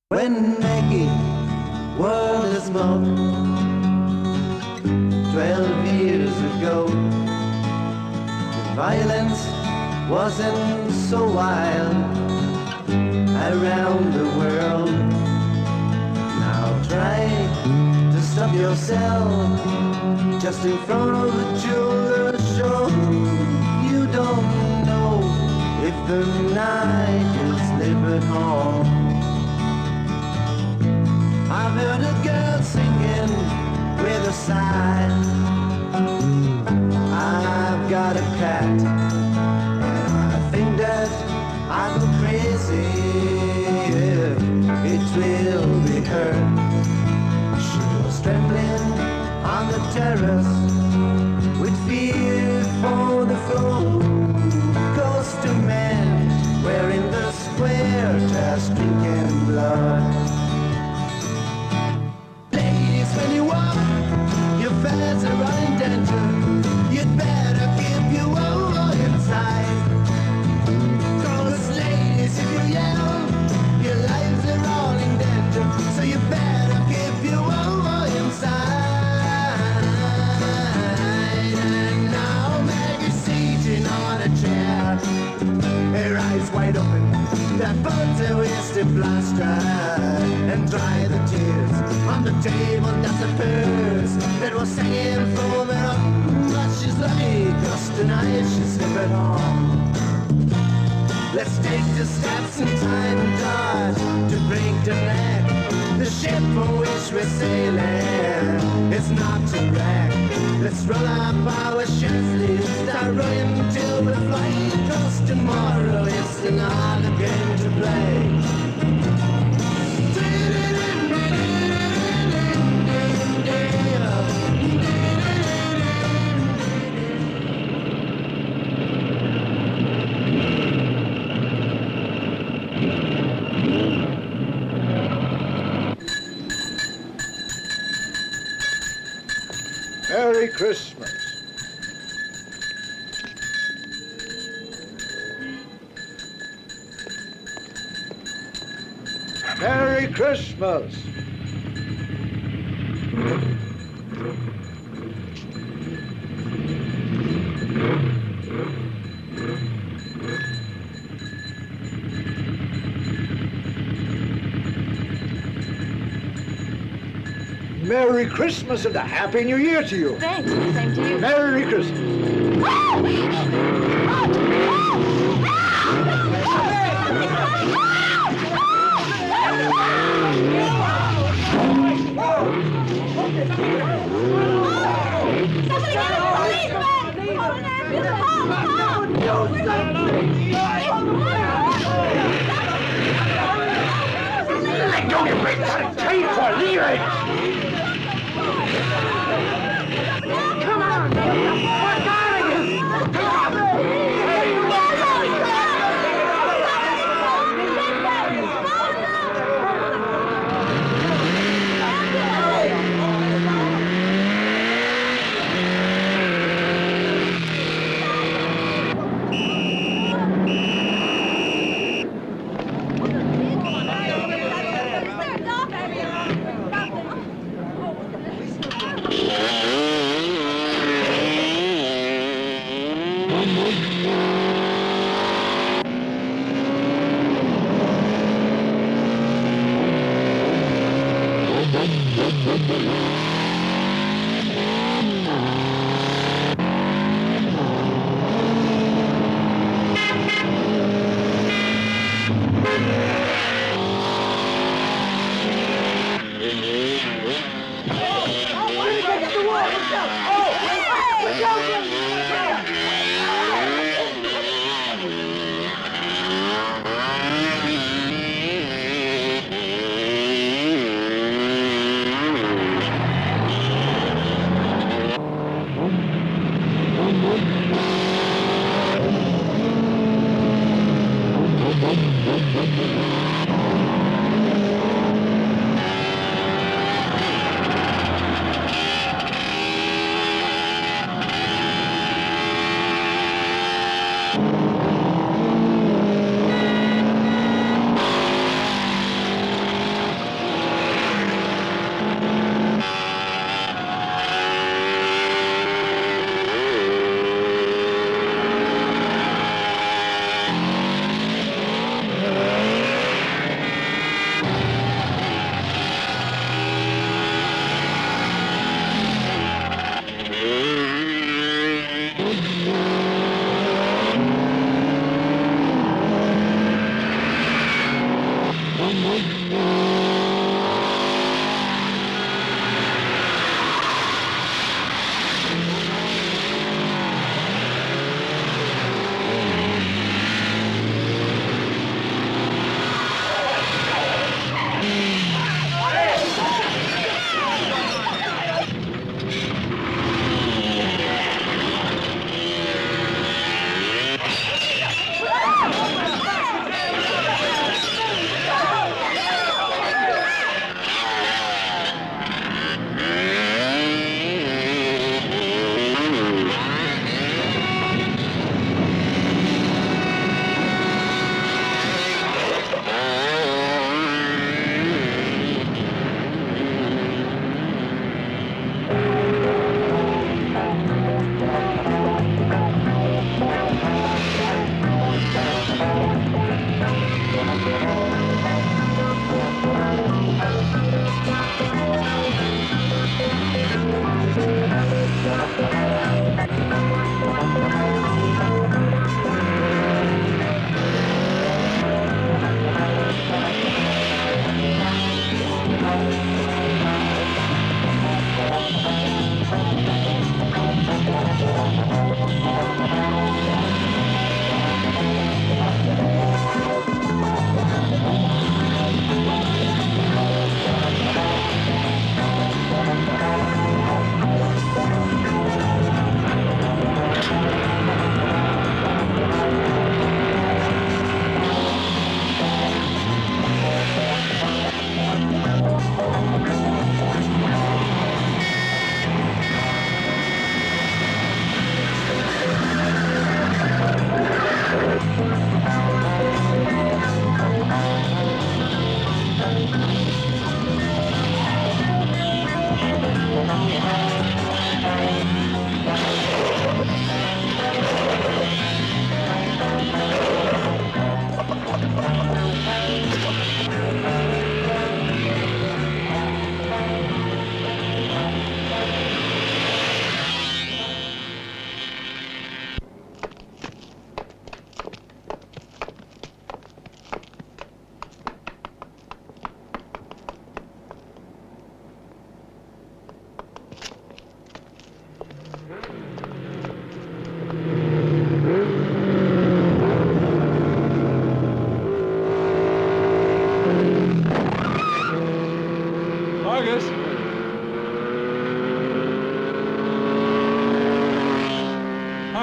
When Maggie was a smoke 12 years ago, the violence wasn't so wild around the world. Now try to stop yourself just in front of the jeweler's show. You don't know if the night is living home. I've heard a girl singing with a sigh. I've got a cat, and I think that I'd go crazy if it will be her. She was trembling on the terrace with fear for the foe. Close to men wearing the square, just drinking blood. When you walk, your fans are in danger. You'd better keep your woe inside. Cause ladies, if you yell, your lives are all in danger. So you better keep your woe inside. And now Maggie's sitting on a chair, her eyes wide open, that burns her wasted plaster, and dry the tears on the table. That's a purse that was hanging from her up. But she's lucky, cause tonight she's slipping home. Let's take the steps in time and dodge to break the neck. The ship for which we're sailing is not to wreck. Let's roll up our shirt sleeves, start rowing till we're flying. Cause tomorrow is another game to play. Merry Christmas. Merry Christmas. Merry Christmas and a Happy New Year to you. Thanks. Same to you. Merry Christmas. Let go, you big take for leaving! Come on! What got you?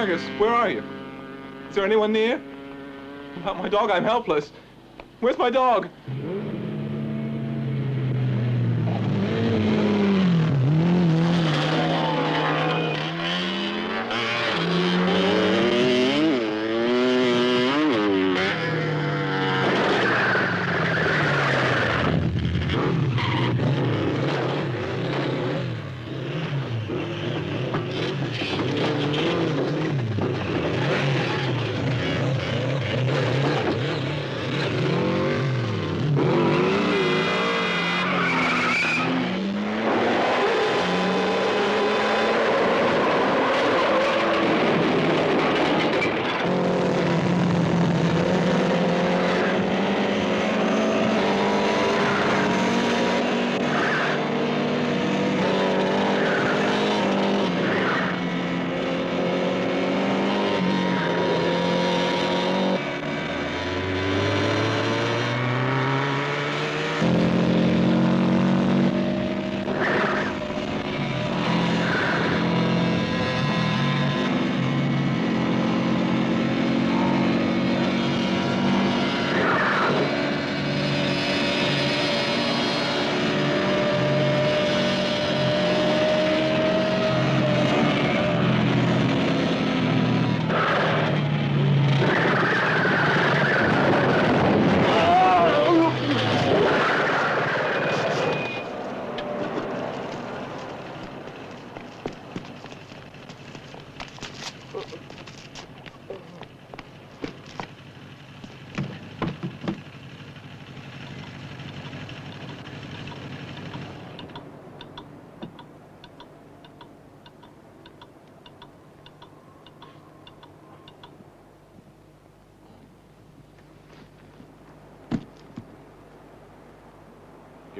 Marcus, where are you? Is there anyone near? About my dog, I'm helpless. Where's my dog?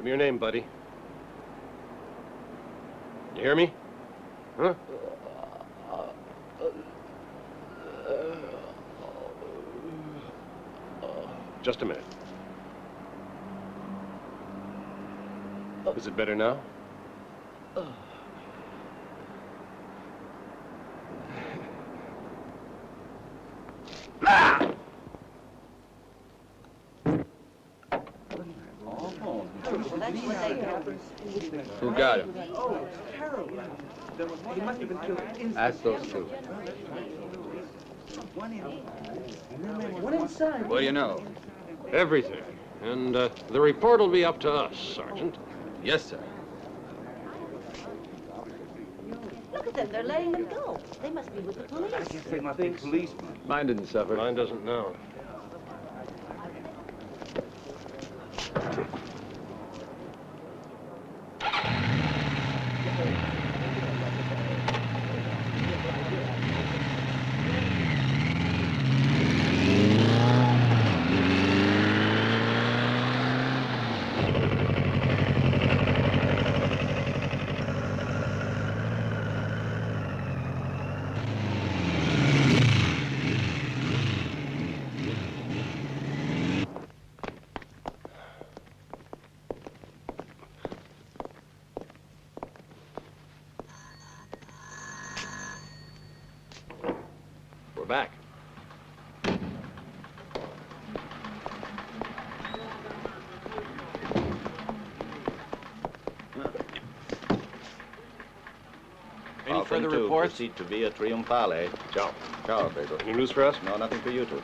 Give me your name, buddy. You hear me? Huh? Just a minute. Is it better now? Who got him? Ask those two. What do you know? Everything. And the report will be up to us, Sergeant. Yes, sir. Look at them, they're letting them go. They must be with the police. They must be policemen. Mine didn't suffer. Mine doesn't know. We're back. Any further reports? Proceed to Via Triumphale. Ciao. Ciao, Pedro. Any news for us? No, nothing for you two.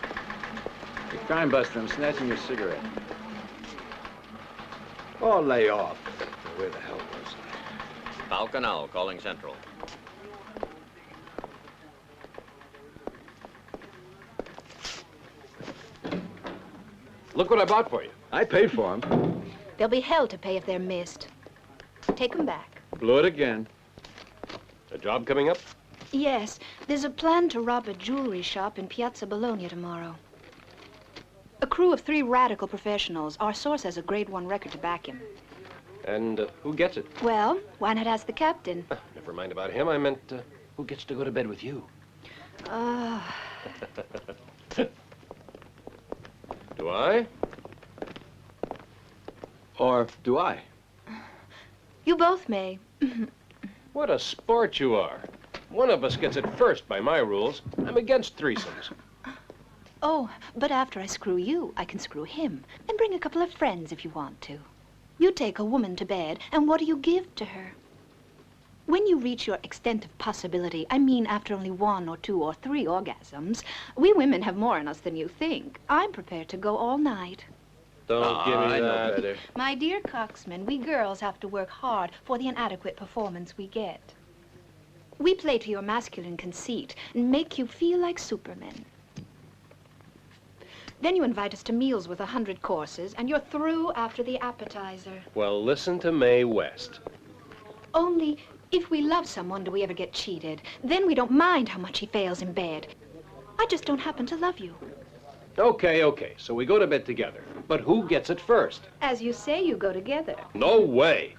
Hey, crime buster, I'm snatching your cigarette. Oh, lay off. Where the hell was I? Falconel calling Central. Look what I bought for you. I paid for him. They'll be hell to pay if they're missed. Take them back. Blew it again. A job coming up? Yes, there's a plan to rob a jewelry shop in Piazza Bologna tomorrow. A crew of 3 radical professionals. Our source has a grade 1 record to back him. And who gets it? Well, why not ask the captain? Never mind about him. I meant, who gets to go to bed with you? Do I? Or do I? You both may. What a sport you are. One of us gets it first by my rules. I'm against threesomes. Oh, but after I screw you, I can screw him. And bring a couple of friends if you want to. You take a woman to bed, and what do you give to her? When you reach your extent of possibility, I mean after only 1 or 2 or 3 orgasms, we women have more in us than you think. I'm prepared to go all night. Don't give me I know that. better. My dear Coxman, we girls have to work hard for the inadequate performance we get. We play to your masculine conceit and make you feel like supermen. Then you invite us to meals with 100 courses, and you're through after the appetizer. Well, listen to Mae West. Only if we love someone do we ever get cheated. Then we don't mind how much he fails in bed. I just don't happen to love you. Okay, so we go to bed together. But who gets it first? As you say, you go together. No way.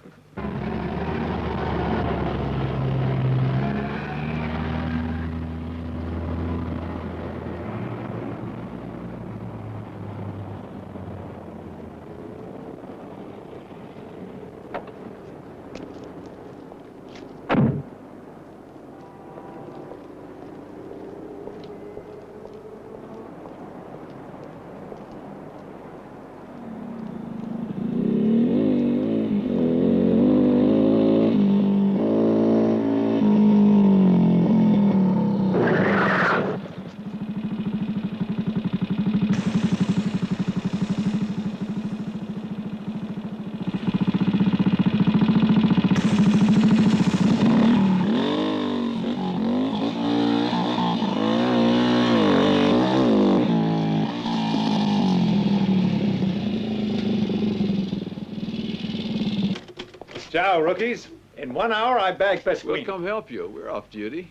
Ciao, rookies. In 1 hour, I bag We'll Pasquini. come help you. We're off duty.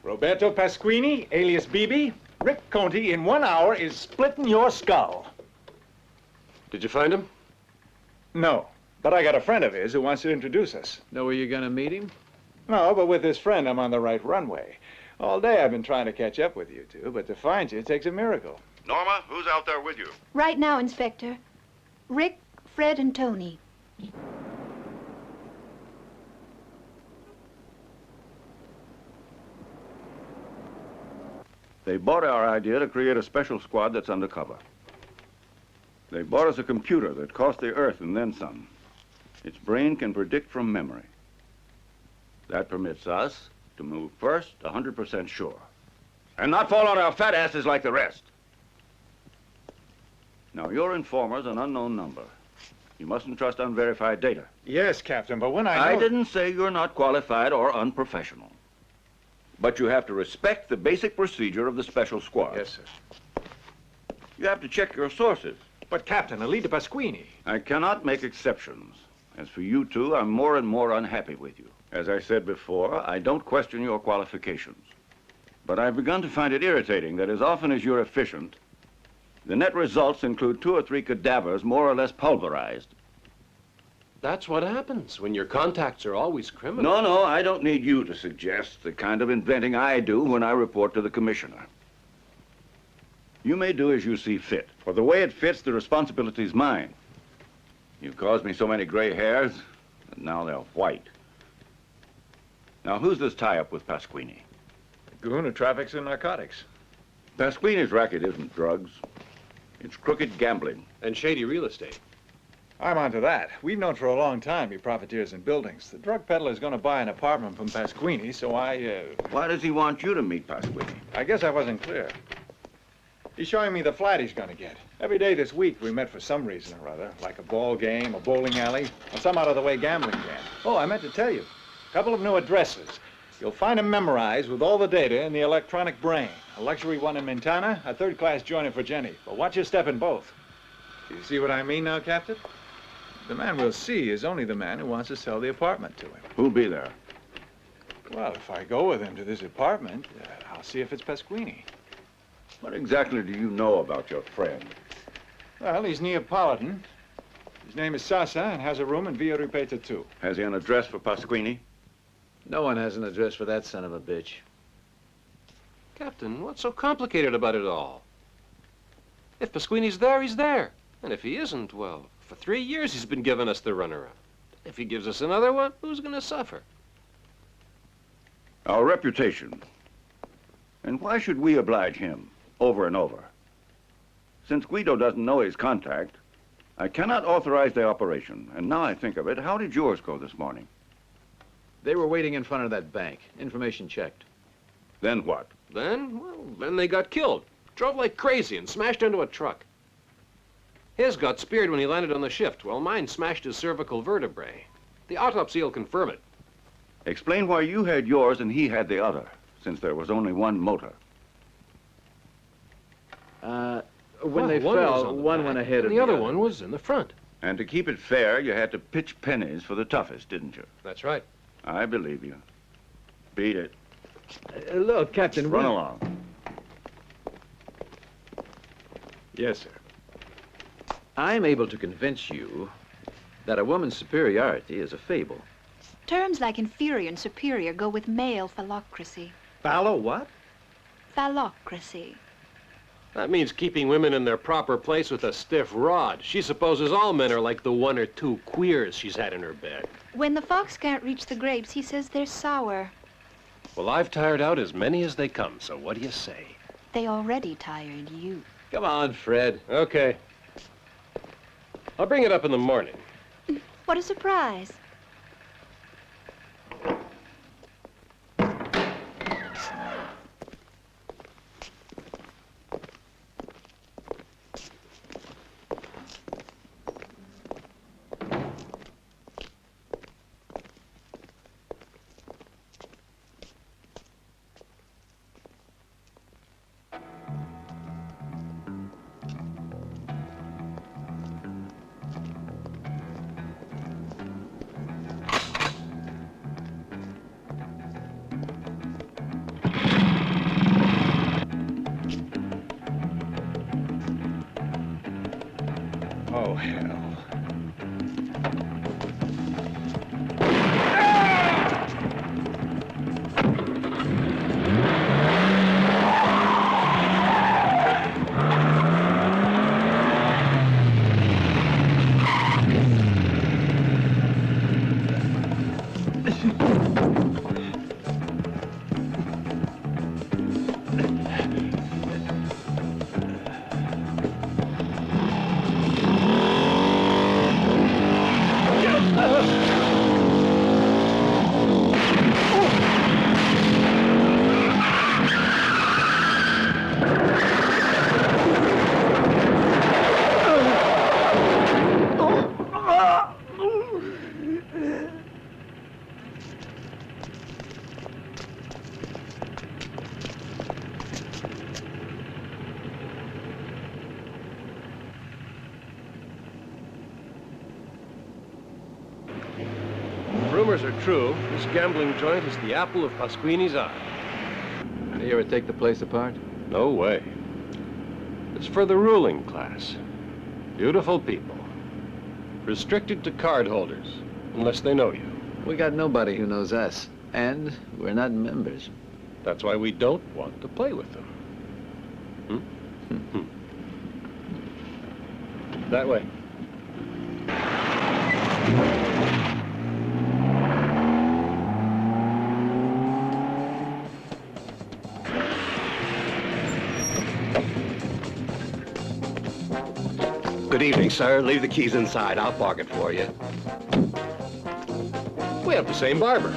Roberto Pasquini, alias Bibi. Rick Conti, in 1 hour, is splitting your skull. Did you find him? No, But I got a friend of his who wants to introduce us. Know where you're gonna meet him? No, but with this friend, I'm on the right runway. All day I've been trying to catch up with you two, but to find you takes a miracle. Norma, who's out there with you? Right now, Inspector. Rick, Fred, and Tony. They bought our idea to create a special squad that's undercover. They bought us a computer that cost the Earth and then some. Its brain can predict from memory. That permits us to move first, 100% sure, and not fall on our fat asses like the rest. Now, your informer's an unknown number. You mustn't trust unverified data. Yes, Captain, but when I didn't say you're not qualified or unprofessional. But you have to respect the basic procedure of the special squad. Yes, sir. You have to check your sources. But, Captain, Alida Pasquini. I cannot make exceptions. As for you two, I'm more and more unhappy with you. As I said before, I don't question your qualifications. But I've begun to find it irritating that as often as you're efficient, the net results include 2 or 3 cadavers more or less pulverized. That's what happens when your contacts are always criminal. No, I don't need you to suggest the kind of inventing I do when I report to the commissioner. You may do as you see fit. For the way it fits, the responsibility's mine. You've caused me so many gray hairs, and now they're white. Now, who's this tie-up with Pasquini? Goon who traffics in narcotics. Pasquini's racket isn't drugs. It's crooked gambling. And shady real estate. I'm onto that. We've known for a long time he profiteers in buildings. The drug peddler's going to buy an apartment from Pasquini, so Why does he want you to meet Pasquini? I guess I wasn't clear. He's showing me the flat he's going to get. Every day this week we met for some reason or other, like a ball game, a bowling alley, or some out-of-the-way gambling den. Oh, I meant to tell you. A couple of new addresses. You'll find them memorized with all the data in the electronic brain. A luxury one in Montana, a third-class joint in Virginia. But watch your step in both. Do you see what I mean now, Captain? The man we'll see is only the man who wants to sell the apartment to him. Who'll be there? Well, if I go with him to this apartment, I'll see if it's Pasquini. What exactly do you know about your friend? Well, he's Neapolitan. His name is Sasa and has a room in Via Ripeta 2. Has he an address for Pasquini? No one has an address for that son of a bitch. Captain, what's so complicated about it all? If Pasquini's there, he's there. And if he isn't, well, for 3 years he's been giving us the runaround. If he gives us another one, who's going to suffer? Our reputation. And why should we oblige him over and over? Since Guido doesn't know his contact, I cannot authorize the operation. And now I think of it, how did yours go this morning? They were waiting in front of that bank. Information checked. Then what? Then they got killed. Drove like crazy and smashed into a truck. His got speared when he landed on the shift, while mine smashed his cervical vertebrae. The autopsy will confirm it. Explain why you had yours and he had the other, since there was only one motor. When they fell, one went ahead of the other one was in the front. And to keep it fair, you had to pitch pennies for the toughest, didn't you? That's right. I believe you. Beat it. Look, Captain, Run along. Yes, sir. I'm able to convince you that a woman's superiority is a fable. Terms like inferior and superior go with male phallocracy. Fallow what? Phallocracy. That means keeping women in their proper place with a stiff rod. She supposes all men are like the 1 or 2 queers she's had in her bed. When the fox can't reach the grapes, he says they're sour. Well, I've tired out as many as they come, so what do you say? They already tired you. Come on, Fred. Okay. I'll bring it up in the morning. What a surprise. Oh, hell. rumors are true, this gambling joint is the apple of Pasquini's eye. You ever take the place apart? No way. It's for the ruling class. Beautiful people. Restricted to card holders, unless they know you. We got nobody who knows us, and we're not members. That's why we don't want to play with them. That way. Good evening, sir. Leave the keys inside. I'll park it for you. We have the same barber.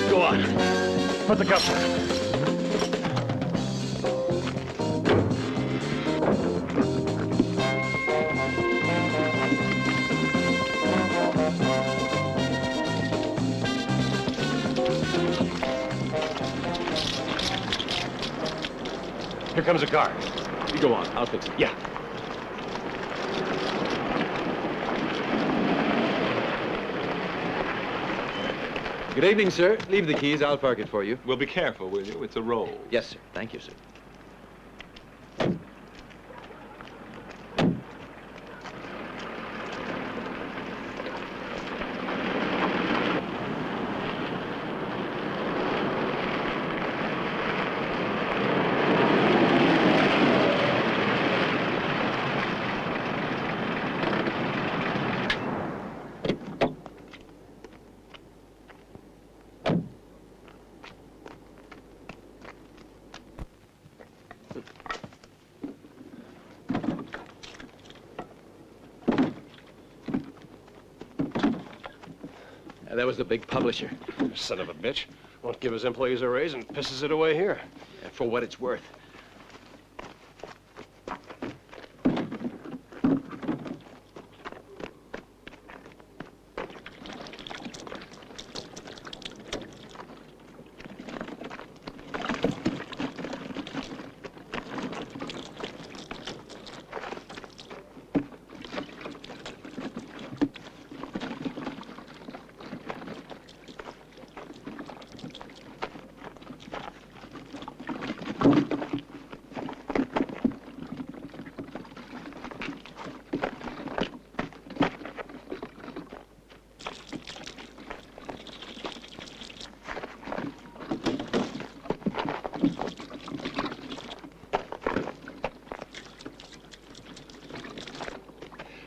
Go on. Put the cuffs on. Here comes a car. You go on. I'll fix it. Yeah. Good evening, sir. Leave the keys. I'll park it for you. Well, be careful, will you? It's a roll. Yes, sir. Thank you, sir. That was the big publisher. Son of a bitch. Won't give his employees a raise and pisses it away here. For what it's worth.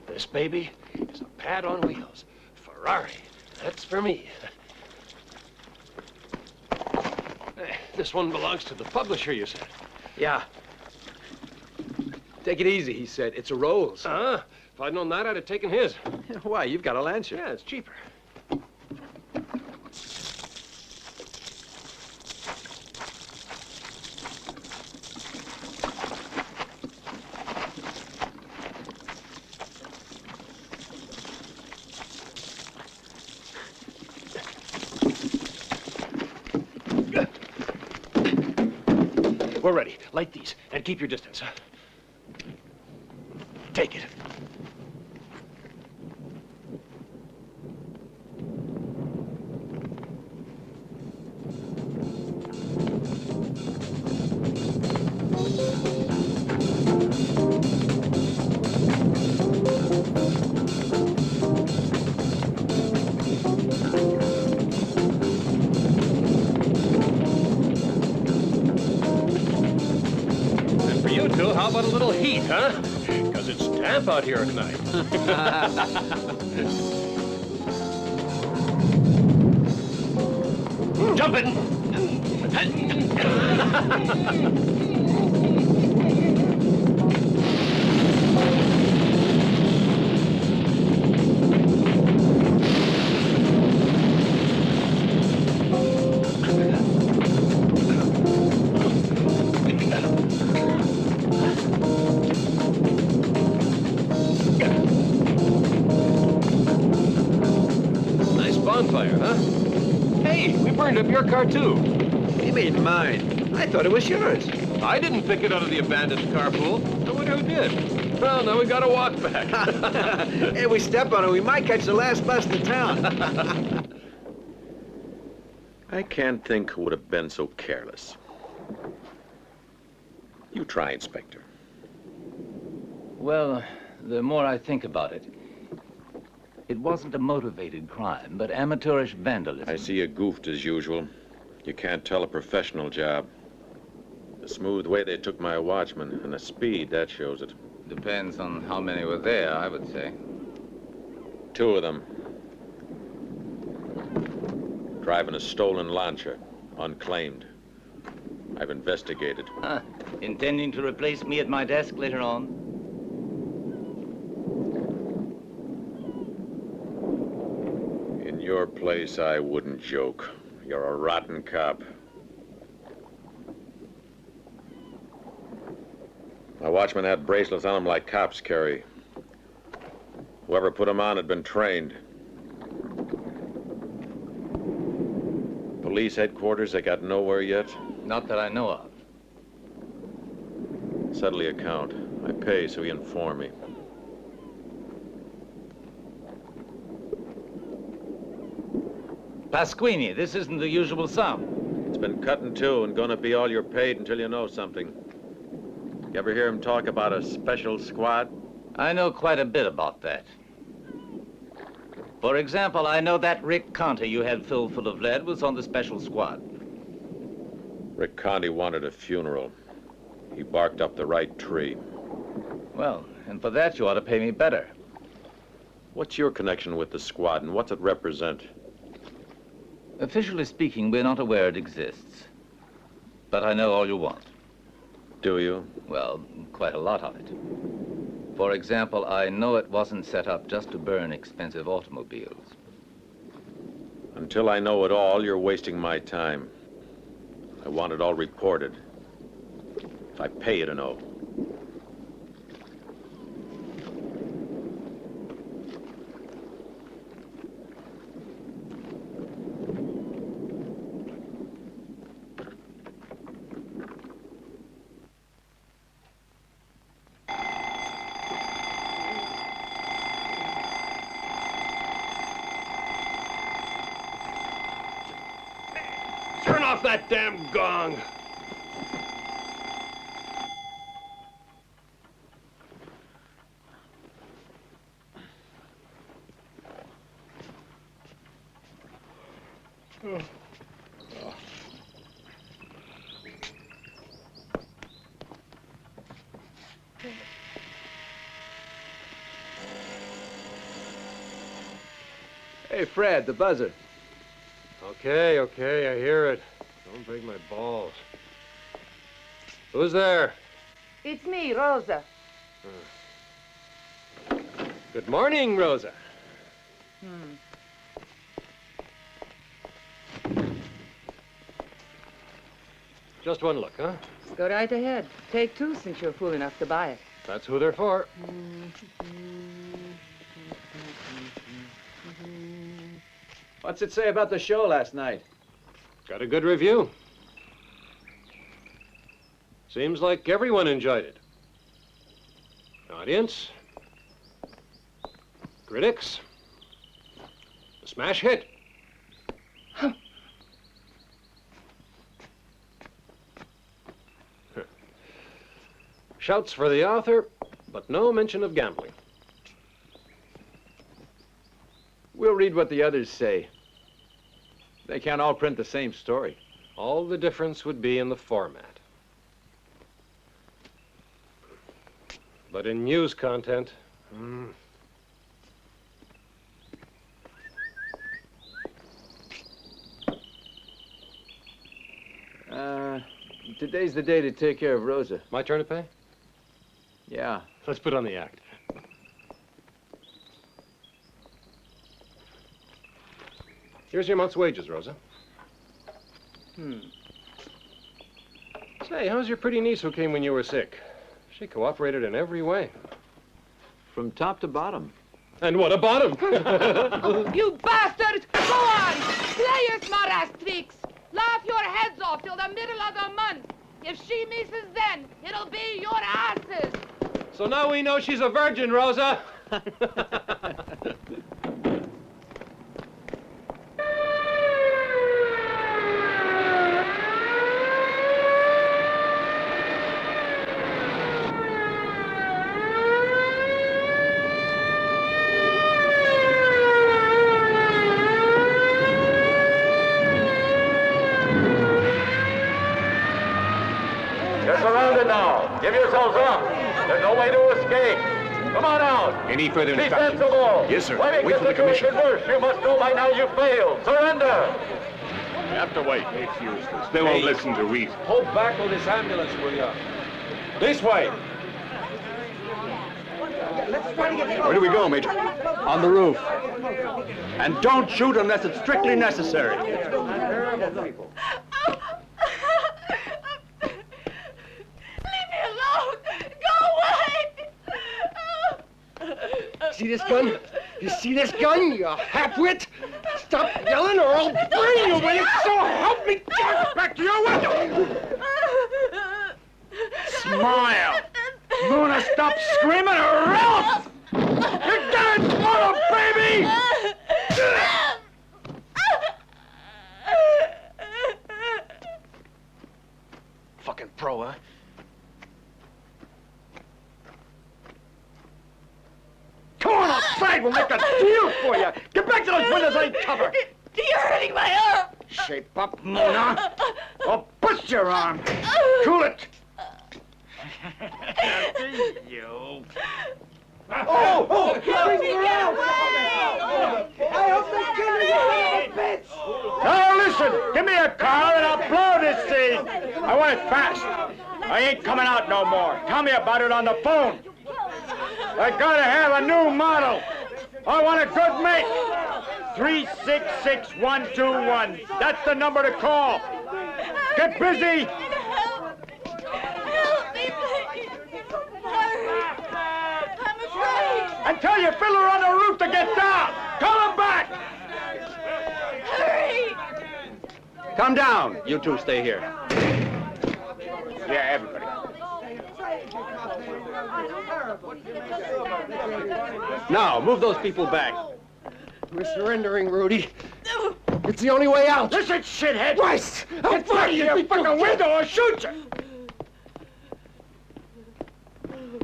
This baby is a pad on wheels. Ferrari. That's for me. This one belongs to the publisher, you said? Yeah. Take it easy, he said. It's a Rolls. If I'd known that, I'd have taken his. Why? You've got a Lancer. Yeah, it's cheaper. We're ready. Light these and keep your distance. Take it. How about a little heat, huh? Because it's damp out here at night. Jump in! burned up your car, too. You mean mine? I thought it was yours. I didn't pick it out of the abandoned carpool. I wonder who did. Well, now we gotta walk back. Hey, we step on it, we might catch the last bus to town. I can't think who would have been so careless. You try, Inspector. Well, the more I think about it, it wasn't a motivated crime, but amateurish vandalism. I see you goofed as usual. You can't tell a professional job. The smooth way they took my watchman and the speed, that shows it. Depends on how many were there, I would say. 2 of them. Driving a stolen Lancia, unclaimed. I've investigated. Intending to replace me at my desk later on? In your place, I wouldn't joke. You're a rotten cop. My watchman had bracelets on him like cops carry. Whoever put them on had been trained. Police headquarters, they got nowhere yet? Not that I know of. Settle the account. I pay, so you inform me. Pasquini, this isn't the usual sum. It's been cut in 2 and gonna be all you're paid until you know something. You ever hear him talk about a special squad? I know quite a bit about that. For example, I know that Rick Conte you had filled full of lead was on the special squad. Rick Conte wanted a funeral. He barked up the right tree. Well, and for that you ought to pay me better. What's your connection with the squad and what's it represent? Officially speaking, we're not aware it exists. But I know all you want. Do you? Well, quite a lot of it. For example, I know it wasn't set up just to burn expensive automobiles. Until I know it all, you're wasting my time. I want it all reported. If I pay you to know. Turn off that damn gong! Hey, Fred, the buzzer. Okay, I hear it. Don't break my balls. Who's there? It's me, Rosa. Good morning, Rosa. Just one look, huh? Go right ahead. Take 2 since you're fool enough to buy it. That's who they're for. What's it say about the show last night? Got a good review. Seems like everyone enjoyed it. Audience, critics, a smash hit. Shouts for the author, but no mention of gambling. We'll read what the others say. They can't all print the same story. All the difference would be in the format. But in news content, Today's the day to take care of Rosa. My turn to pay? Yeah. Let's put on the act. Here's your month's wages, Rosa. Say, how's your pretty niece who came when you were sick? She cooperated in every way. From top to bottom. And what about him? You bastards! Go on! Play your smart-ass tricks! Laugh your heads off till the middle of the month. If she misses then, it'll be your asses! So now we know she's a virgin, Rosa. You're surrounded now. Give yourselves up. There's no way to escape. Come on out. Any further Be instructions? sensible. Yes, sir. Why make Wait the for the situation commissioner. worse? You must know by now you failed. Surrender. We have to wait. It's useless. They won't listen to reason. Hold back with this ambulance, will ya? This way. Where do we go, Major? On the roof. And don't shoot unless it's strictly necessary. See this gun? You see this gun, you half-wit? Stop yelling or I'll bring you with it, so help me God! Back to your window! Smile! Luna, stop screaming or else! You're dead tomorrow, baby! Fucking pro, huh? Come on outside, we'll make a deal for you. Get back to those windows I cover. You're hurting my arm. Shape up, Mona. I'll bust your arm. Cool it. You. Oh! Now listen, give me a car and I'll blow this thing. I want it fast. I ain't coming out no more. Tell me about it on the phone. I gotta have a new model. I want a good make. 366121. That's the number to call. Get busy. Help me, please. Hurry. I'm afraid. And tell your fiddler on the roof to get down. Call him back. Hurry. Come down. You two stay here. Yeah, everybody. Now, move those people back. We're surrendering, Rudy. It's the only way out. Listen, shithead. Christ! Get back to your fucking window or shoot you!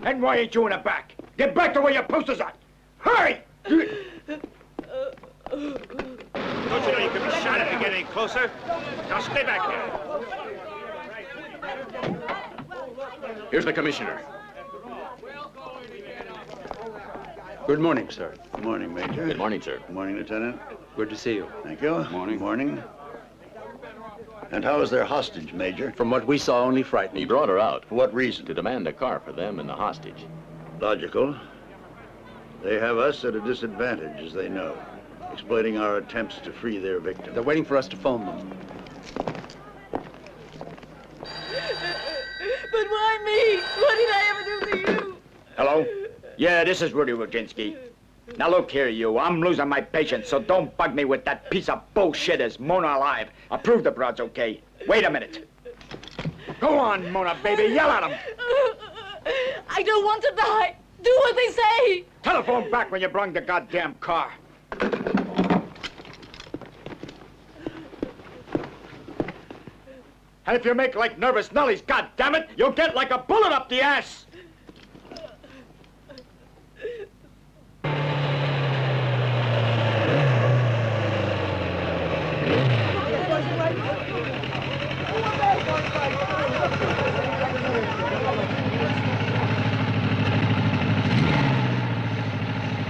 And why ain't you in the back? Get back to where your posters are. Hurry! Don't you know you could be shot if you get any closer? Now stay back there. Here's the commissioner. Good morning, sir. Good morning, Major. Good morning, sir. Good morning, Lieutenant. Good to see you. Thank you. Morning. Morning. And how is their hostage, Major? From what we saw, only frightening. He brought her out. For what reason? To demand a car for them and the hostage. Logical. They have us at a disadvantage, as they know, exploiting our attempts to free their victim. They're waiting for us to phone them. But why me? What did I ever do to you? Hello? Yeah, this is Rudy Roginski. Now look here, you. I'm losing my patience, so don't bug me with that piece of bullshit as Mona alive. I'll prove the broad's okay. Wait a minute. Go on, Mona, baby. Yell at him. I don't want to die. Do what they say. Telephone back when you bring the goddamn car. And if you make like nervous Nellies, goddammit, you'll get like a bullet up the ass.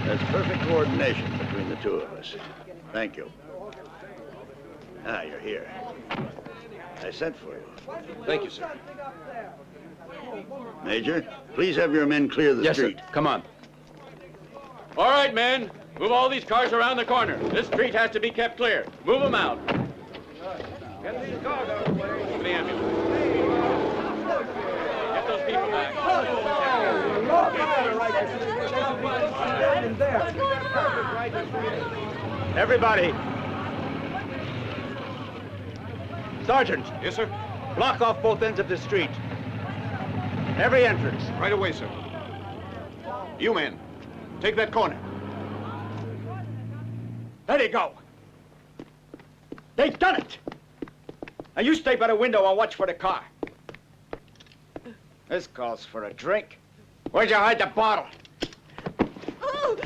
There's perfect coordination between the two of us. Thank you. Ah, you're here. I sent for you. Thank you, sir. Major, please have your men clear the street. Yes, sir. Come on. All right, men. Move all these cars around the corner. This street has to be kept clear. Move them out. Get these cars out of the way. Move the ambulance. Get those people back. What's going on? Everybody. Sergeant. Yes, sir? Block off both ends of the street. Every entrance. Right away, sir. You men, take that corner. There they go. They've done it. Now you stay by the window and watch for the car. This calls for a drink. Where'd you hide the bottle?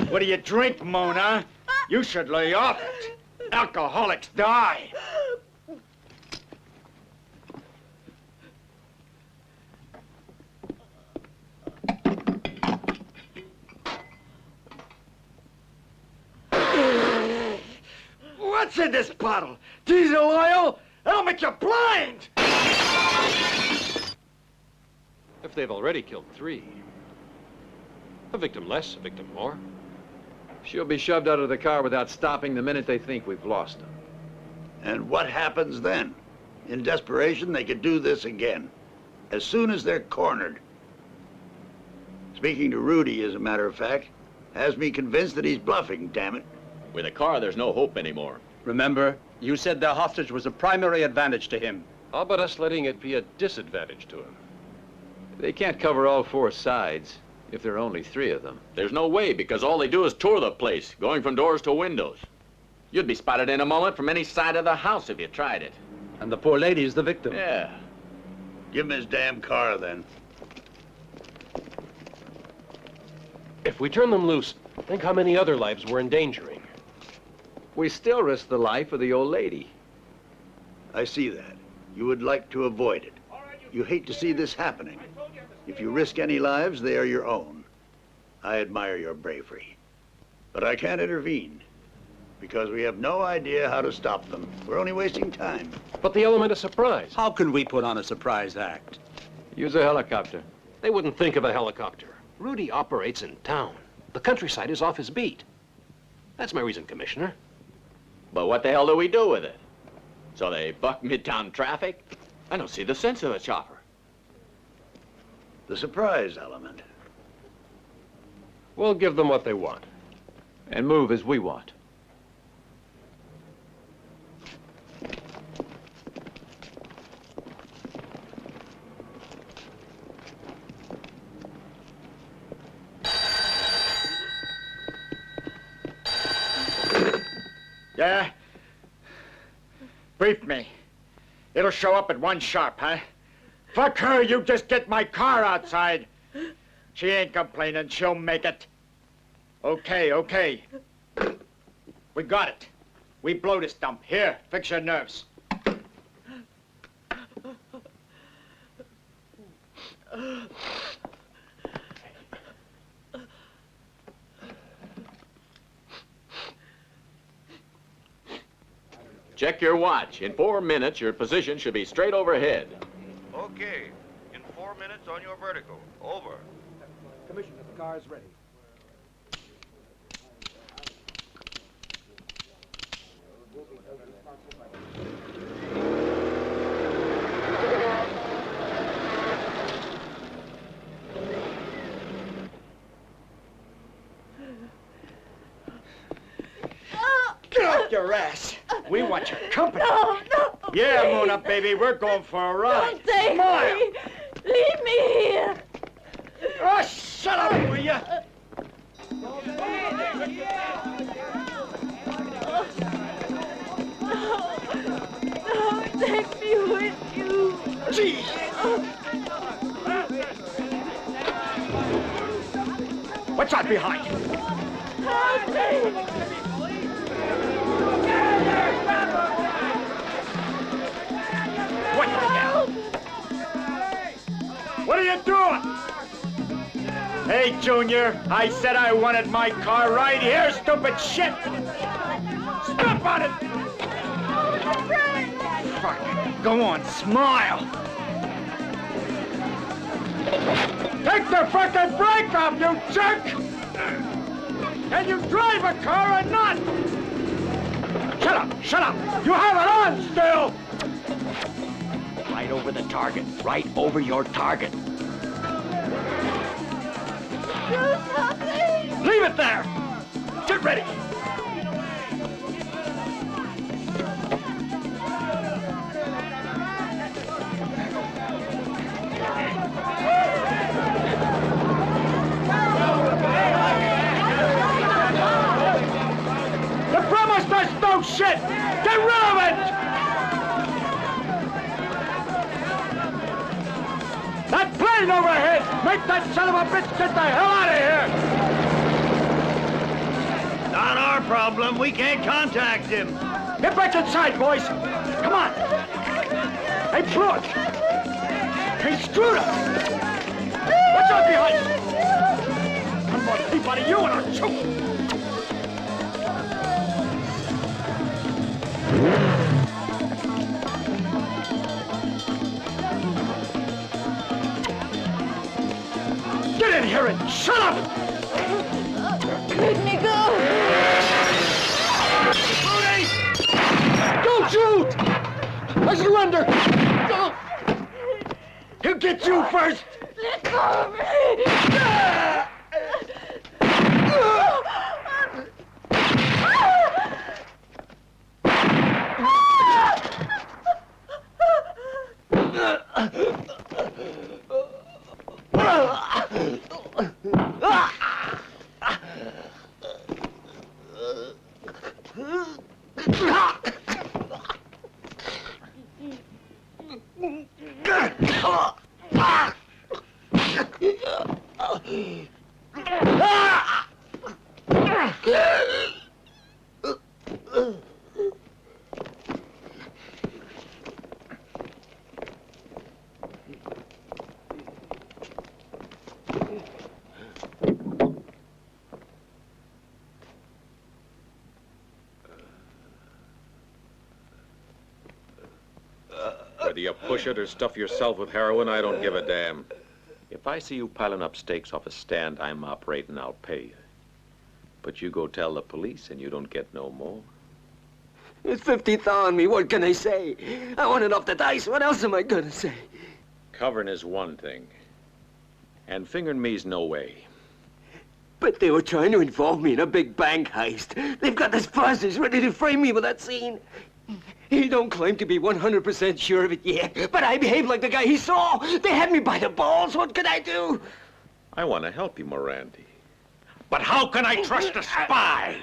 What do you drink, Mona? You should lay off it. Alcoholics die. What's in this bottle? Diesel oil? That'll make you blind! If they've already killed 3. A victim less, a victim more. She'll be shoved out of the car without stopping the minute they think we've lost them. And what happens then? In desperation, they could do this again. As soon as they're cornered. Speaking to Rudy, as a matter of fact, has me convinced that he's bluffing, damn it. With a car, there's no hope anymore. Remember, you said their hostage was a primary advantage to him. How about us letting it be a disadvantage to him? They can't cover all 4 sides if there are only 3 of them. There's no way, because all they do is tour the place, going from doors to windows. You'd be spotted in a moment from any side of the house if you tried it. And the poor lady is the victim. Yeah. Give him his damn car, then. If we turn them loose, think how many other lives we're endangering. We still risk the life of the old lady. I see that. You would like to avoid it. You hate to see this happening. If you risk any lives, they are your own. I admire your bravery. But I can't intervene, because we have no idea how to stop them. We're only wasting time. But the element of surprise. How can we put on a surprise act? Use a helicopter. They wouldn't think of a helicopter. Rudy operates in town. The countryside is off his beat. That's my reason, Commissioner. But what the hell do we do with it? So they buck midtown traffic? I don't see the sense of a chopper. The surprise element. We'll give them what they want. And move as we want. Yeah? Brief me. It'll show up at 1 sharp, huh? Fuck her, you just get my car outside. She ain't complaining, she'll make it. Okay, okay. We got it. We blow this dump. Here, fix your nerves. Check your watch. In 4 minutes, your position should be straight overhead. Okay. In 4 minutes on your vertical. Over. Commissioner, the car is ready. Get off your ass. We want your company. No, no. Yeah, please. Mona, baby, we're going for a ride. Don't take Smile. me. Leave me here. Oh, shut up, will you? No, take me with you. Gee. What's that behind? Help me. What the hell? What are you doing? Hey, Junior, I said I wanted my car right here, stupid shit! Stop on it! Fuck it. Go on, smile! Take the fucking brake off, you jerk! Can you drive a car or not? Shut up, shut up! You have it on still! Right over the target. Right over your target. Do something. Leave it there! Get ready! right overhead! Make that son of a bitch get the hell out of here! Not our problem. We can't contact him. Get back inside, boys! Come on! Hey, Pruitt! Hey, Struder! What's up behind you? One more peep out of you and I'll shoot! Get in here and shut up! Let me go! Rudy! Don't shoot! I surrender! He'll get you first! Let go of me! Whether you push it or stuff yourself with heroin, I don't give a damn. If I see you piling up stakes off a stand I'm operating, I'll pay you. But you go tell the police and you don't get no more. It's 50th on me. What can I say? I won it off the dice. What else am I gonna say? Covering is one thing. And fingering me's no way. But they were trying to involve me in a big bank heist. They've got this buzzers ready to frame me with that scene. He don't claim to be 100% sure of it yet, but I behaved like the guy he saw. They had me by the balls. What could I do? I want to help you, Morandi. But how can I trust a spy?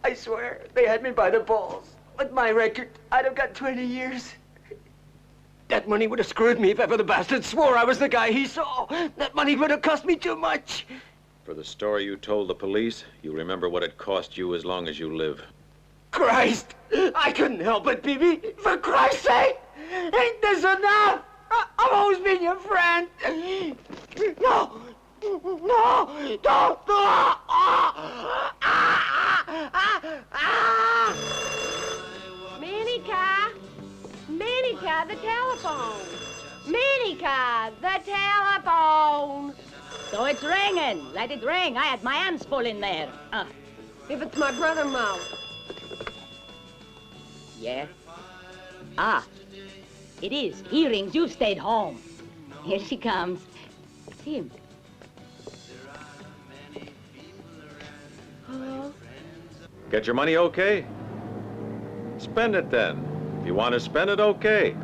I swear, they had me by the balls. With my record, I'd have got 20 years. That money would have screwed me if ever the bastard swore I was the guy he saw. That money would have cost me too much. For the story you told the police, you remember what it cost you as long as you live. Christ! I couldn't help it, Bibi. For Christ's sake! Ain't this enough? I've always been your friend. No! No! Don't! Minica! Minica, the telephone! Minica, the telephone! So it's ringing. Let it ring. I had my hands full in there. If it's my brother, Mo. Yeah? Ah, it is. He rings. You've stayed home. Here she comes. It's him. Hello? Get your money okay? Spend it then. If you want to spend it, okay.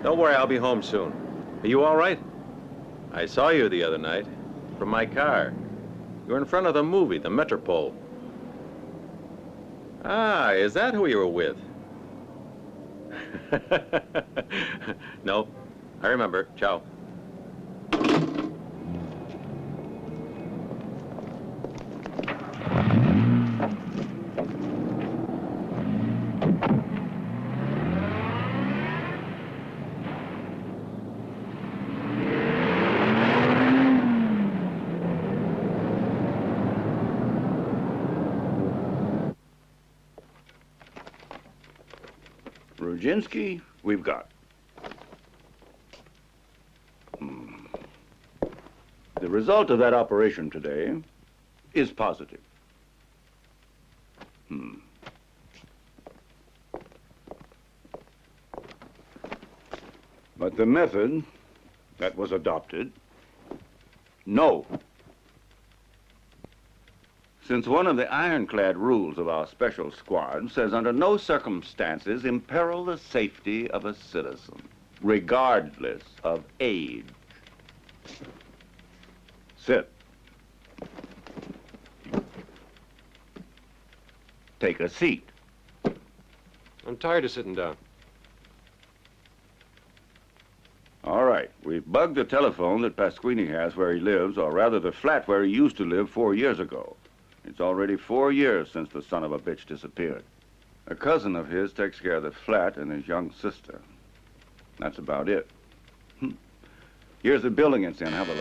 Don't worry, I'll be home soon. Are you all right? I saw you the other night, from my car. You were in front of the movie, the Metropole. Ah, is that who you were with? No, I remember. Ciao. Brzezinski, we've got. The result of that operation today is positive. But the method that was adopted, no. Since one of the ironclad rules of our special squad says under no circumstances imperil the safety of a citizen, regardless of age. Sit. Take a seat. I'm tired of sitting down. right. We've bugged the telephone that Pasquini has where he lives, or rather the flat where he used to live 4 years ago. It's already 4 years since the son of a bitch disappeared. A cousin of his takes care of the flat and his young sister. That's about it. Here's the building it's in. Have a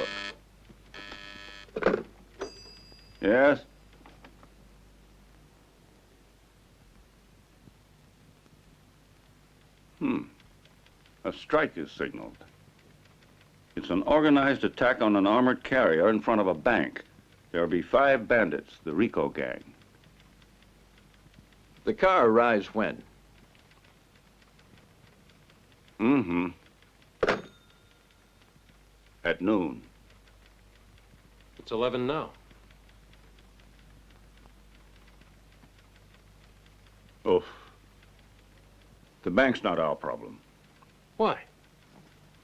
look. Yes? A strike is signaled. It's an organized attack on an armored carrier in front of a bank. There'll be 5 bandits, the Rico gang. The car arrives when? At noon. It's 11 now. Oof. The bank's not our problem. Why?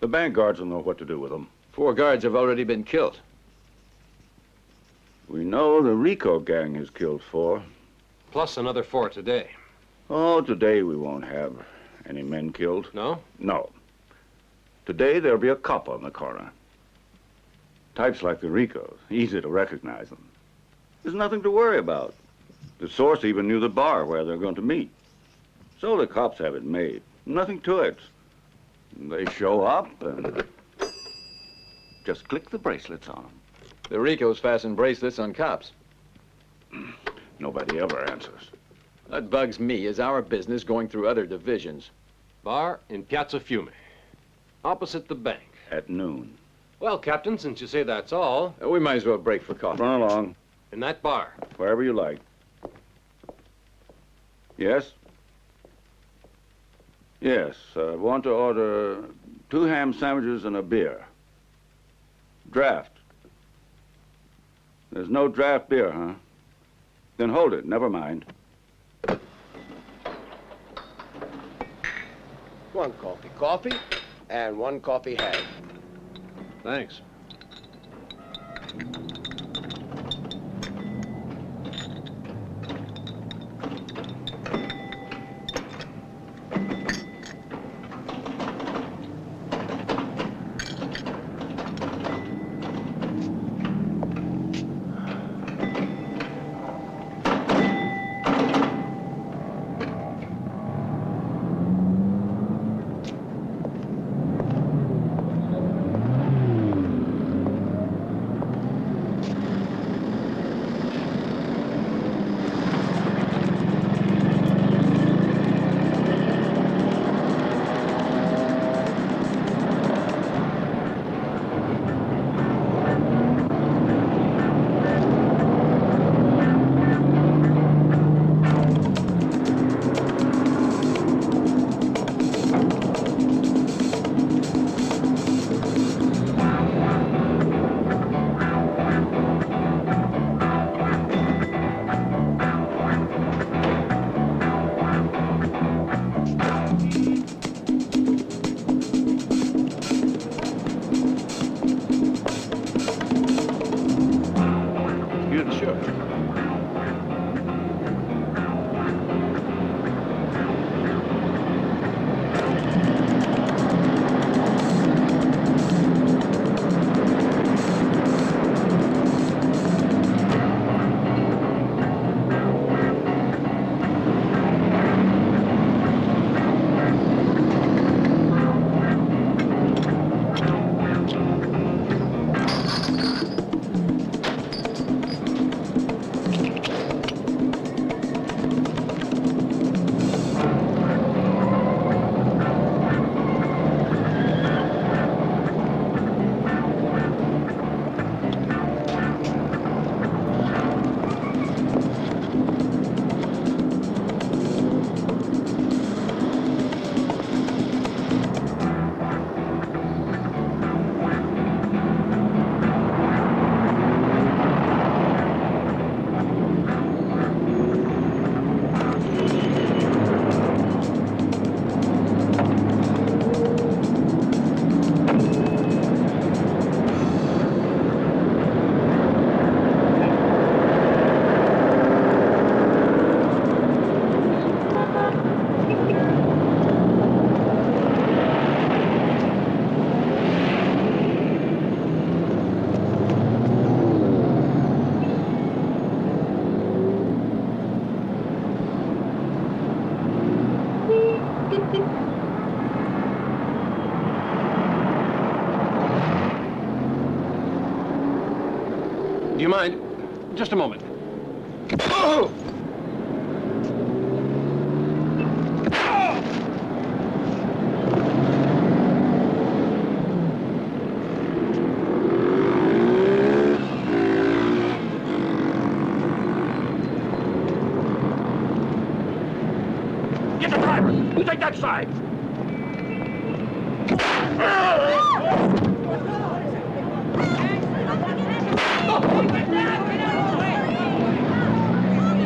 The bank guards will know what to do with them. 4 guards have already been killed. We know the Rico gang has killed 4. Plus another 4 today. Oh, today we won't have any men killed. No? No. Today there'll be a cop on the corner. Types like the Ricos, easy to recognize them. There's nothing to worry about. The source even knew the bar where they're going to meet. So the cops have it made. Nothing to it. They show up and just click the bracelets on them. The Ricos fasten bracelets on cops. Nobody ever answers. That bugs me. Is our business going through other divisions? Bar in Piazza Fiume, opposite the bank. At noon. Well, Captain, since you say that's all... We might as well break for coffee. Run along. In that bar. Wherever you like. Yes? Yes, want to order 2 ham sandwiches and a beer. Draft. There's no draft beer, huh? Then hold it, never mind. 1 coffee, and 1 coffee half. Thanks. Do you mind? Just a moment. Oh! Get the driver! You take that side!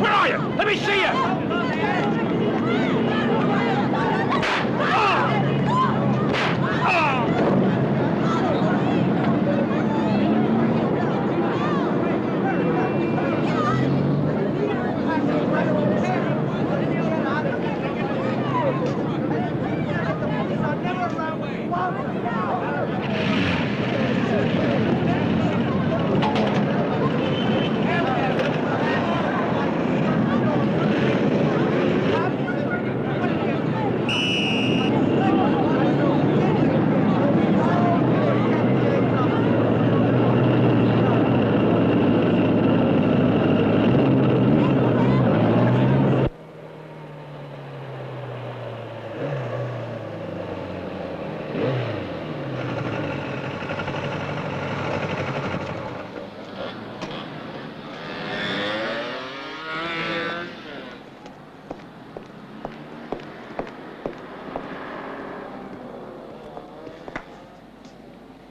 Where are you? Let me see you!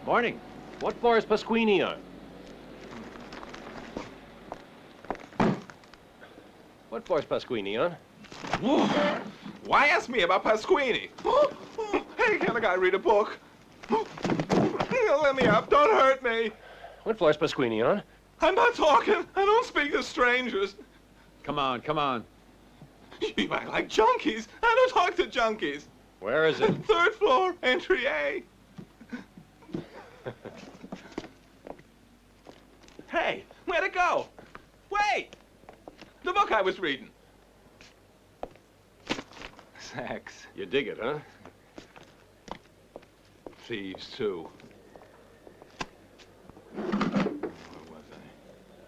Morning. What floor is Pasquini on? What floor is Pasquini on? Why ask me about Pasquini? Hey, can a guy read a book? Let me up. Don't hurt me. What floor is Pasquini on? I'm not talking. I don't speak to strangers. Come on, come on. You act like junkies. I don't talk to junkies. Where is it? Third floor, entry A. Hey, where'd it go? Wait! The book I was reading. Sex. You dig it, huh? Thieves, too. Where was I?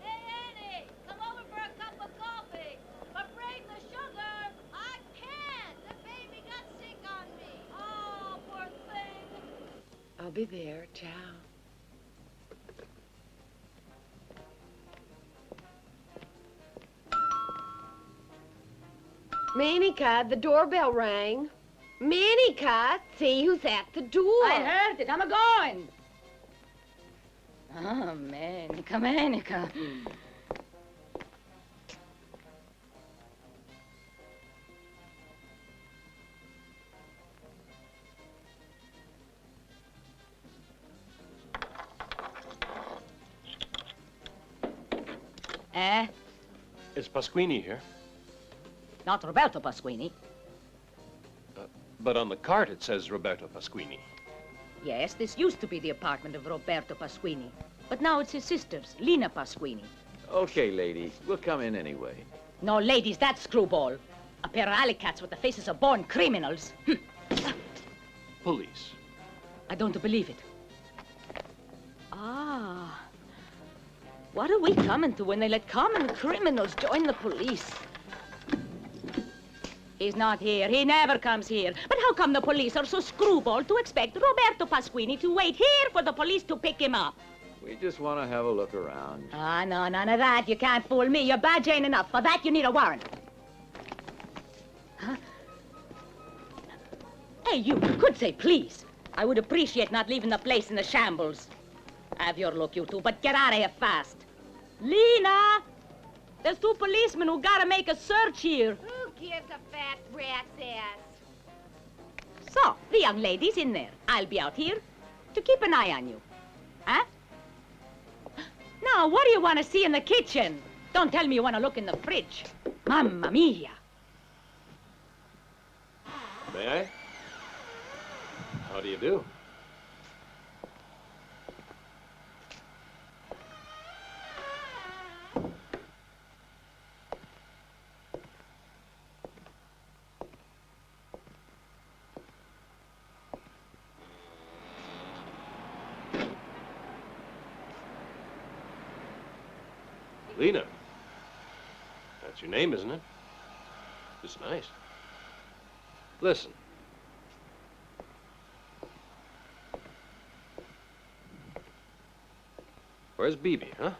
Hey, Annie, come over for a cup of coffee. But bring the sugar. I can't. The baby got sick on me. Oh, poor thing. I'll be there. Ciao. Manny-cat, the doorbell rang. Manny-cat, see who's at the door. I heard it. I'm a-going. Oh, Manica, Manica. Eh? Is Pasquini here? Not Roberto Pasquini. But on the cart it says Roberto Pasquini. Yes, this used to be the apartment of Roberto Pasquini. But now it's his sister's, Lina Pasquini. Okay, lady. We'll come in anyway. No, ladies, that's screwball. A pair of alley cats with the faces of born criminals. Police. I don't believe it. Ah. What are we coming to when they let common criminals join the police? He's not here. He never comes here. But how come the police are so screwball to expect Roberto Pasquini to wait here for the police to pick him up? We just want to have a look around. Ah, no, none of that. You can't fool me. Your badge ain't enough. For that, you need a warrant. Huh? Hey, you could say please. I would appreciate not leaving the place in the shambles. Have your look, you two, but get out of here fast. Lena! There's two policemen who gotta make a search here. Who gives a fat rat's ass? So, the young lady's in there. I'll be out here to keep an eye on you. Huh? Now, what do you want to see in the kitchen? Don't tell me you want to look in the fridge. Mamma mia. May I? How do you do? Lena. That's your name, isn't it? It's nice. Listen. Where's Bibi, huh?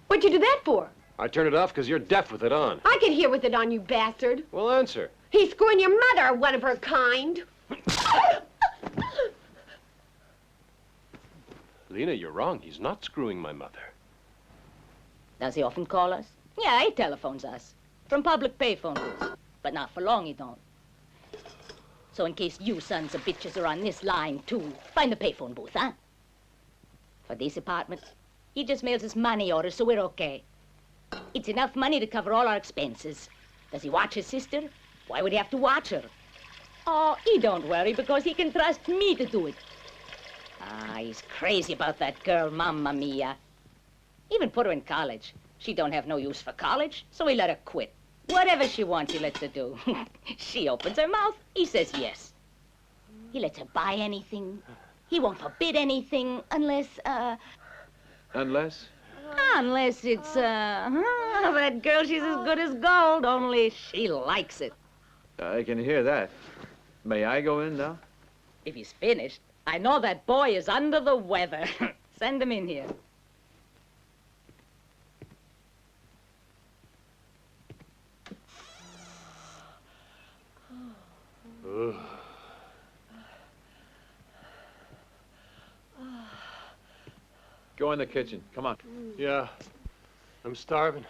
What'd you do that for? I turned it off because you're deaf with it on. I can hear with it on, you bastard. Well, answer. He's screwing your mother, one of her kind. Lena, you're wrong. He's not screwing my mother. Does he often call us? Yeah, he telephones us. From public payphone booths. But not for long, he don't. So in case you sons of bitches are on this line, too, find the payphone booth, huh? For this apartment, he just mails us money orders, so we're okay. It's enough money to cover all our expenses. Does he watch his sister? Why would he have to watch her? Oh, he don't worry because he can trust me to do it. Ah, he's crazy about that girl, Mamma Mia. Even put her in college. She don't have no use for college, so he let her quit. Whatever she wants, he lets her do. She opens her mouth, he says yes. He lets her buy anything. He won't forbid anything unless, Unless? Unless it's, that girl, she's as good as gold, only she likes it. I can hear that. May I go in now? If he's finished, I know that boy is under the weather. Send him in here. Go in the kitchen. Come on. Yeah. I'm starving.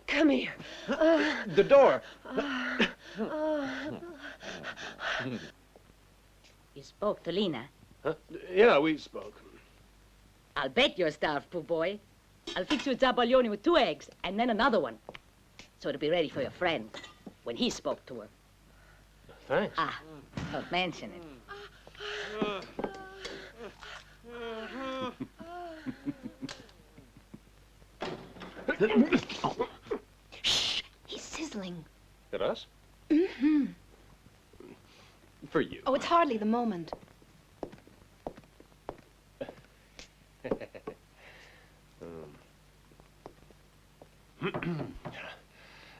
Come here. The door. You spoke to Lena. Huh? Yeah, we spoke. I'll bet you're starved, poor boy. I'll fix you a zabaglione with 2 eggs, and then another one. So it'll be ready for your friend when he spoke to her. Thanks. Ah, don't mention it. Shh! He's sizzling. At us? Mm-hmm. For you. Oh, it's hardly the moment.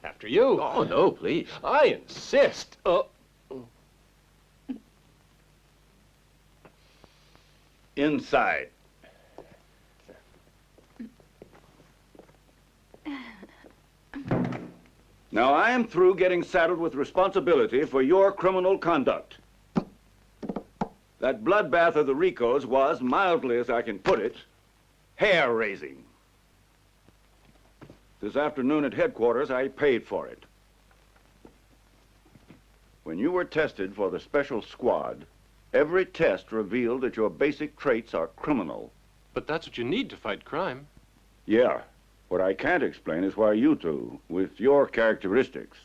After you. Oh, no, please. I insist. Oh. Inside. Now, I am through getting saddled with responsibility for your criminal conduct. That bloodbath of the Ricos was, mildly as I can put it, hair-raising. This afternoon at headquarters, I paid for it. When you were tested for the special squad, every test revealed that your basic traits are criminal. But that's what you need to fight crime. Yeah. What I can't explain is why you two, with your characteristics,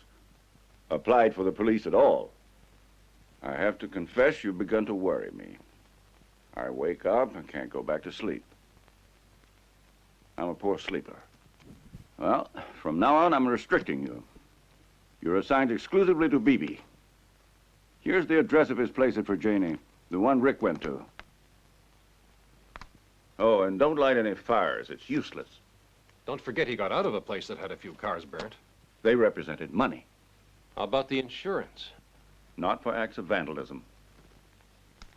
applied for the police at all. I have to confess you've begun to worry me. I wake up and can't go back to sleep. I'm a poor sleeper. Well, from now on, I'm restricting you. You're assigned exclusively to Bibi. Here's the address of his place at Virginia, the one Rick went to. Oh, and don't light any fires. It's useless. Don't forget he got out of a place that had a few cars burnt. They represented money. How about the insurance? Not for acts of vandalism.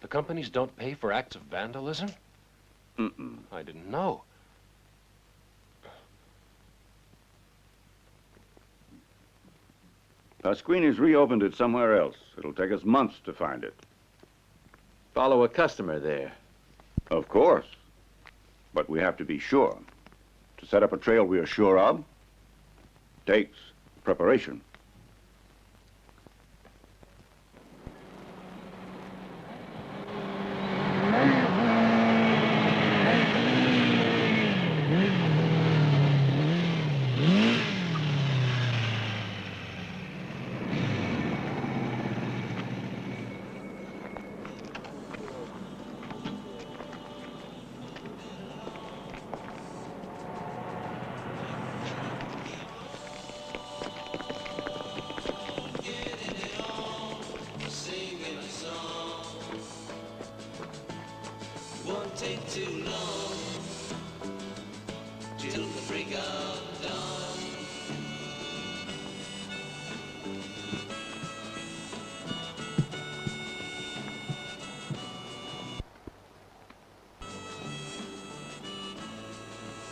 The companies don't pay for acts of vandalism? Mm-mm. I didn't know. Pasquini's reopened it somewhere else. It'll take us months to find it. Follow a customer there. Of course. But we have to be sure. To set up a trail we are sure of takes preparation.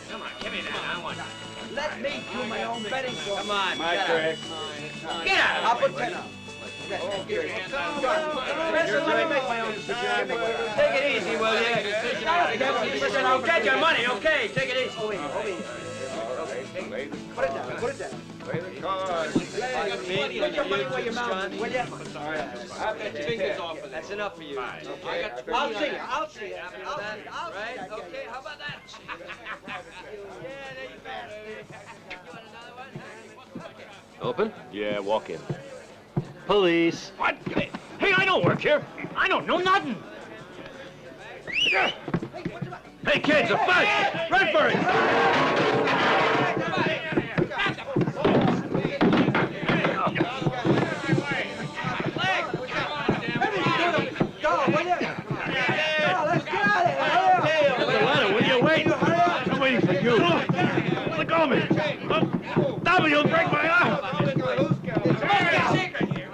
Come on, give me that. I want that. Let me do my own betting. Come on, my get trick. Get out. I'll put 10 up. Let me make my own decision. Take it easy, will you? Listen, I'll get your money, okay? Take it easy. Put it down. Put it down. Play the cards. Put your money where your mouth is, will you? I'll bet your fingers off of it. That's enough for you. Okay. I'll see you. I'll see you. Right? Okay, how about that? Yeah, there you go. You want another one? Open? Yeah, walk in. Police. What? Hey, I don't work here. I don't know nothing. Hey, kids, a fight! Run for it! I'm waiting for you. Let go of me. Stop it, you'll break my arm.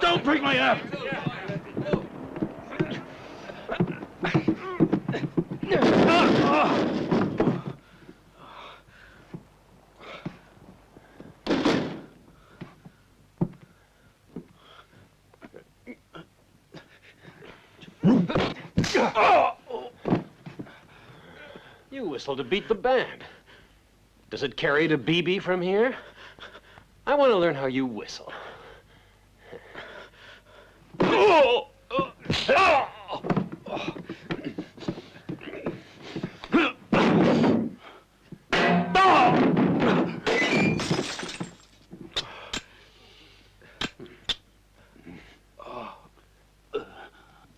Don't break my arm. You whistle to beat the band. Does it carry to BB from here? I want to learn how you whistle.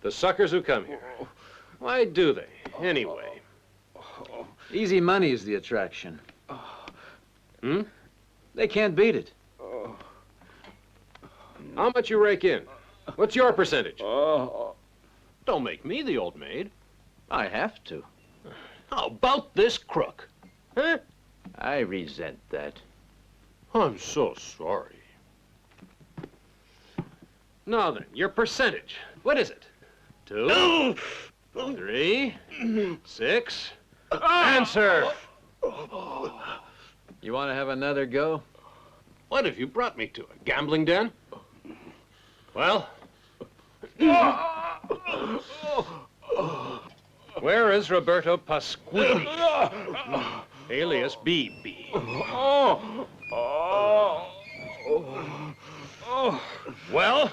The suckers who come here. Why do they, anyway? Easy money is the attraction. Hmm? They can't beat it. How much you rake in? What's your percentage? Don't make me the old maid. I have to. How about this crook? Huh? I resent that. I'm so sorry. Now then, your percentage. What is it? 2, 3, 6. Answer! You want to have another go? What have you brought me to? A gambling den? Well? Where is Roberto Pasquini? Alias BB. Well?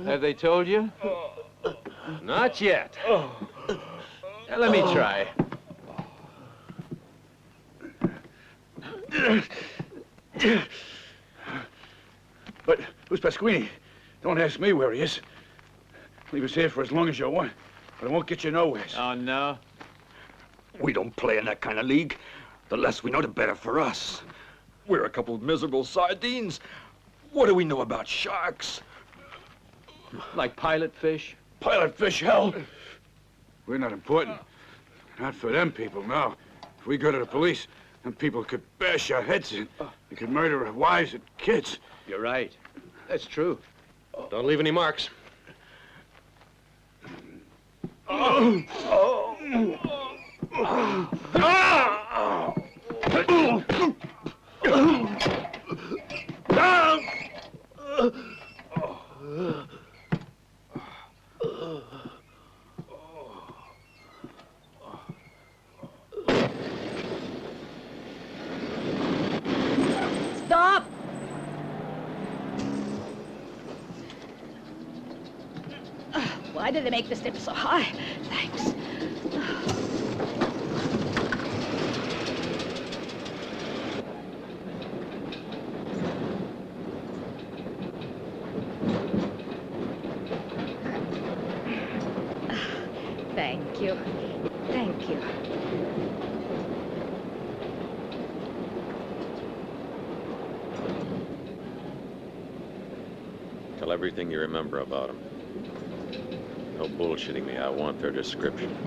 Have they told you? Not yet. Let me try. But who's Pasquini? Don't ask me where he is. Leave us here for as long as you want, but it won't get you nowhere. Oh, no? We don't play in that kind of league. The less we know, the better for us. We're a couple of miserable sardines. What do we know about sharks? Like pilot fish? Pilot fish, hell! We're not important. Not for them people, no. If we go to the police, them people could bash our heads in. They could murder our wives and kids. You're right. That's true. Don't leave any marks. Stop! Why did they make the steps so high? Thanks. Thank you. Thank you. Tell everything you remember about them. No bullshitting me. I want their description.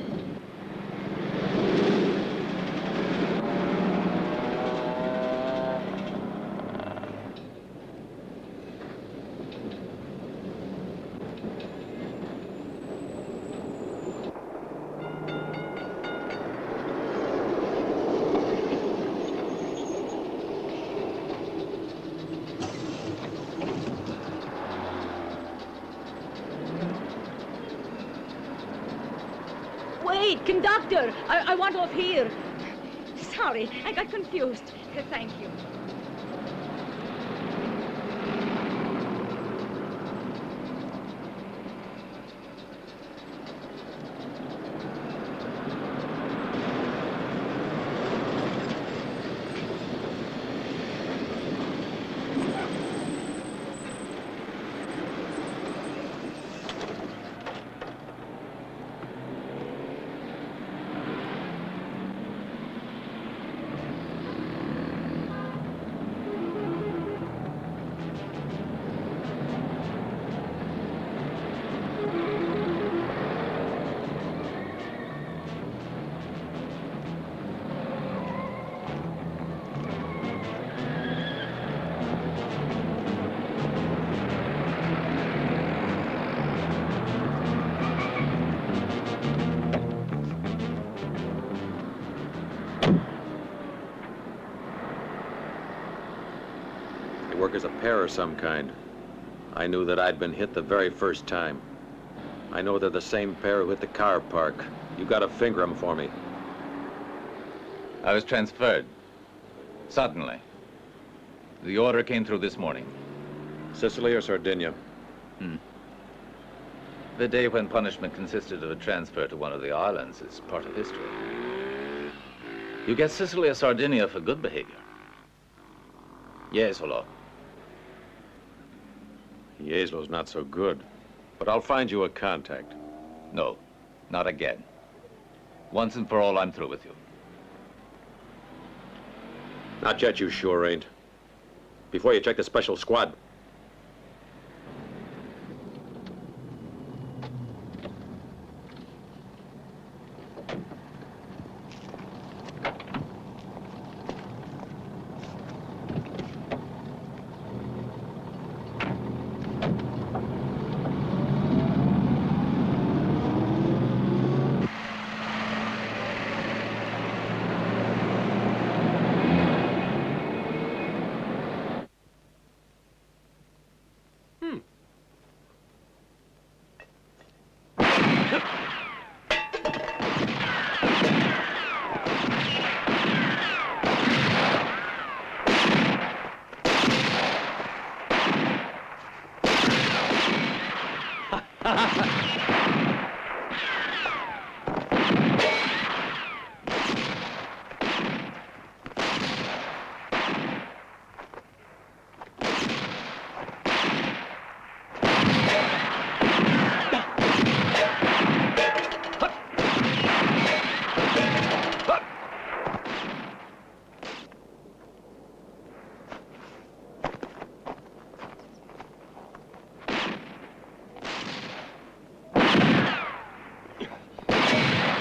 Wait, conductor! I want off here. Sorry, I got confused. Thank you. Work as a pair of some kind. I knew that I'd been hit the very first time. I know they're the same pair who hit the car park. You gotta finger them for me. I was transferred. Suddenly. The order came through this morning. Sicily or Sardinia? The day when punishment consisted of a transfer to one of the islands is part of history. You get Sicily or Sardinia for good behavior. Yes, hello. Yeslo's not so good, but I'll find you a contact. No, not again. Once and for all, I'm through with you. Not yet, you sure ain't. Before you check the special squad.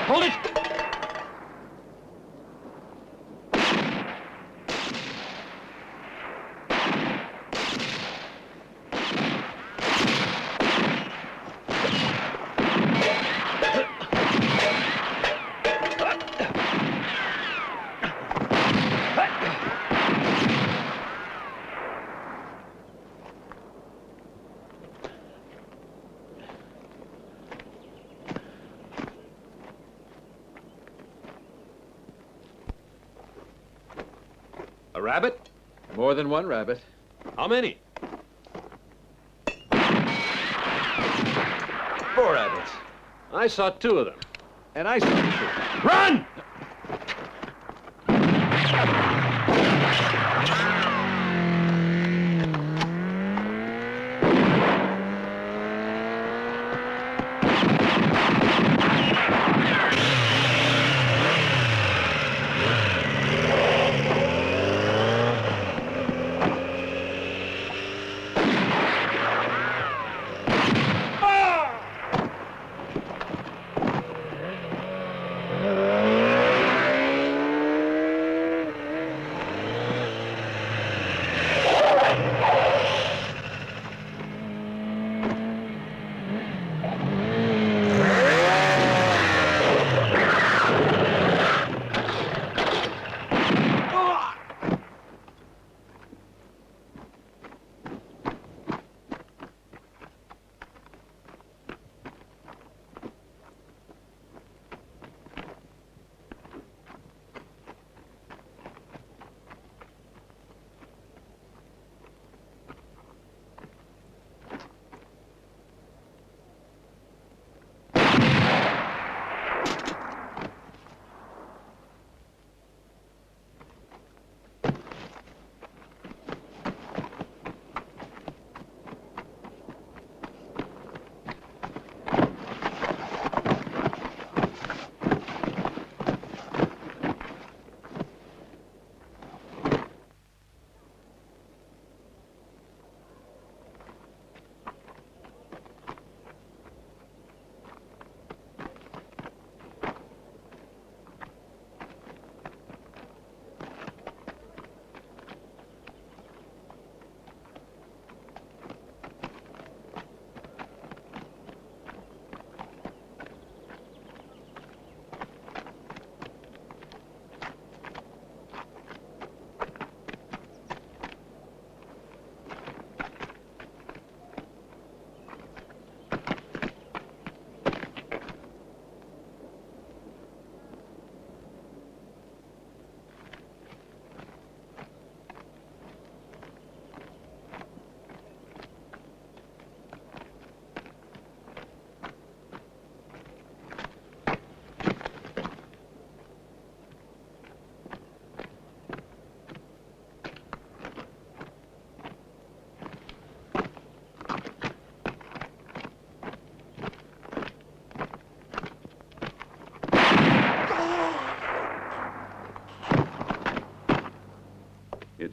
Hold it! A rabbit? More than one rabbit. How many? 4 rabbits. I saw 2 of them. And I saw 2. Run!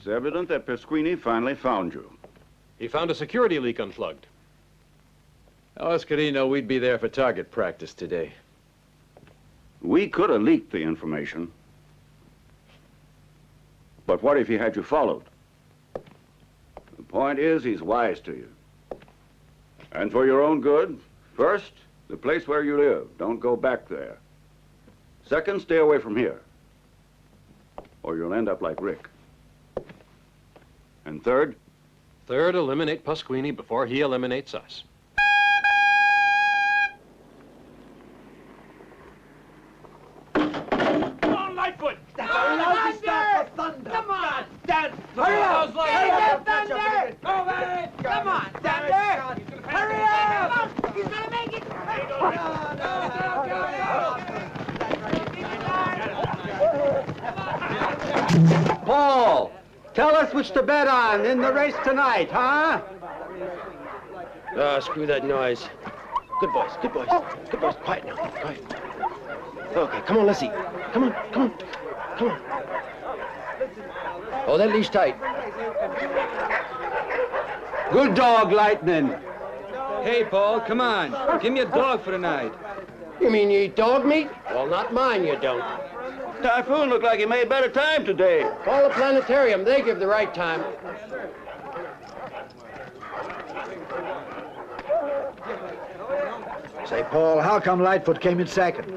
evident that Pasquini finally found you. He found a security leak unplugged. How else could he know we'd be there for target practice today? We could have leaked the information. But what if he had you followed? The point is, he's wise to you. And for your own good, first, the place where you live. Don't go back there. Second, stay away from here. Or you'll end up like Rick. And third? Third, eliminate Pasquini before he eliminates us. Come on, Lightfoot! That's a lousy start for Thunder! Come on! Dad! Hurry up! Hurry up, Thunder! Come on, Thunder! Hurry up! He's gonna make it! Paul, tell us which to bet on in the race tonight, huh? Screw that noise. Good boys, good boys. Good boys, quiet now, quiet. Okay, come on, let's eat. Come on, come on, come on. Hold that leash tight. Good dog, Lightning. Hey, Paul, come on. Give me a dog for tonight. You mean you eat dog meat? Well, not mine, you don't. Typhoon looked like he made better time today. Call the planetarium. They give the right time. Say, Paul, how come Lightfoot came in second?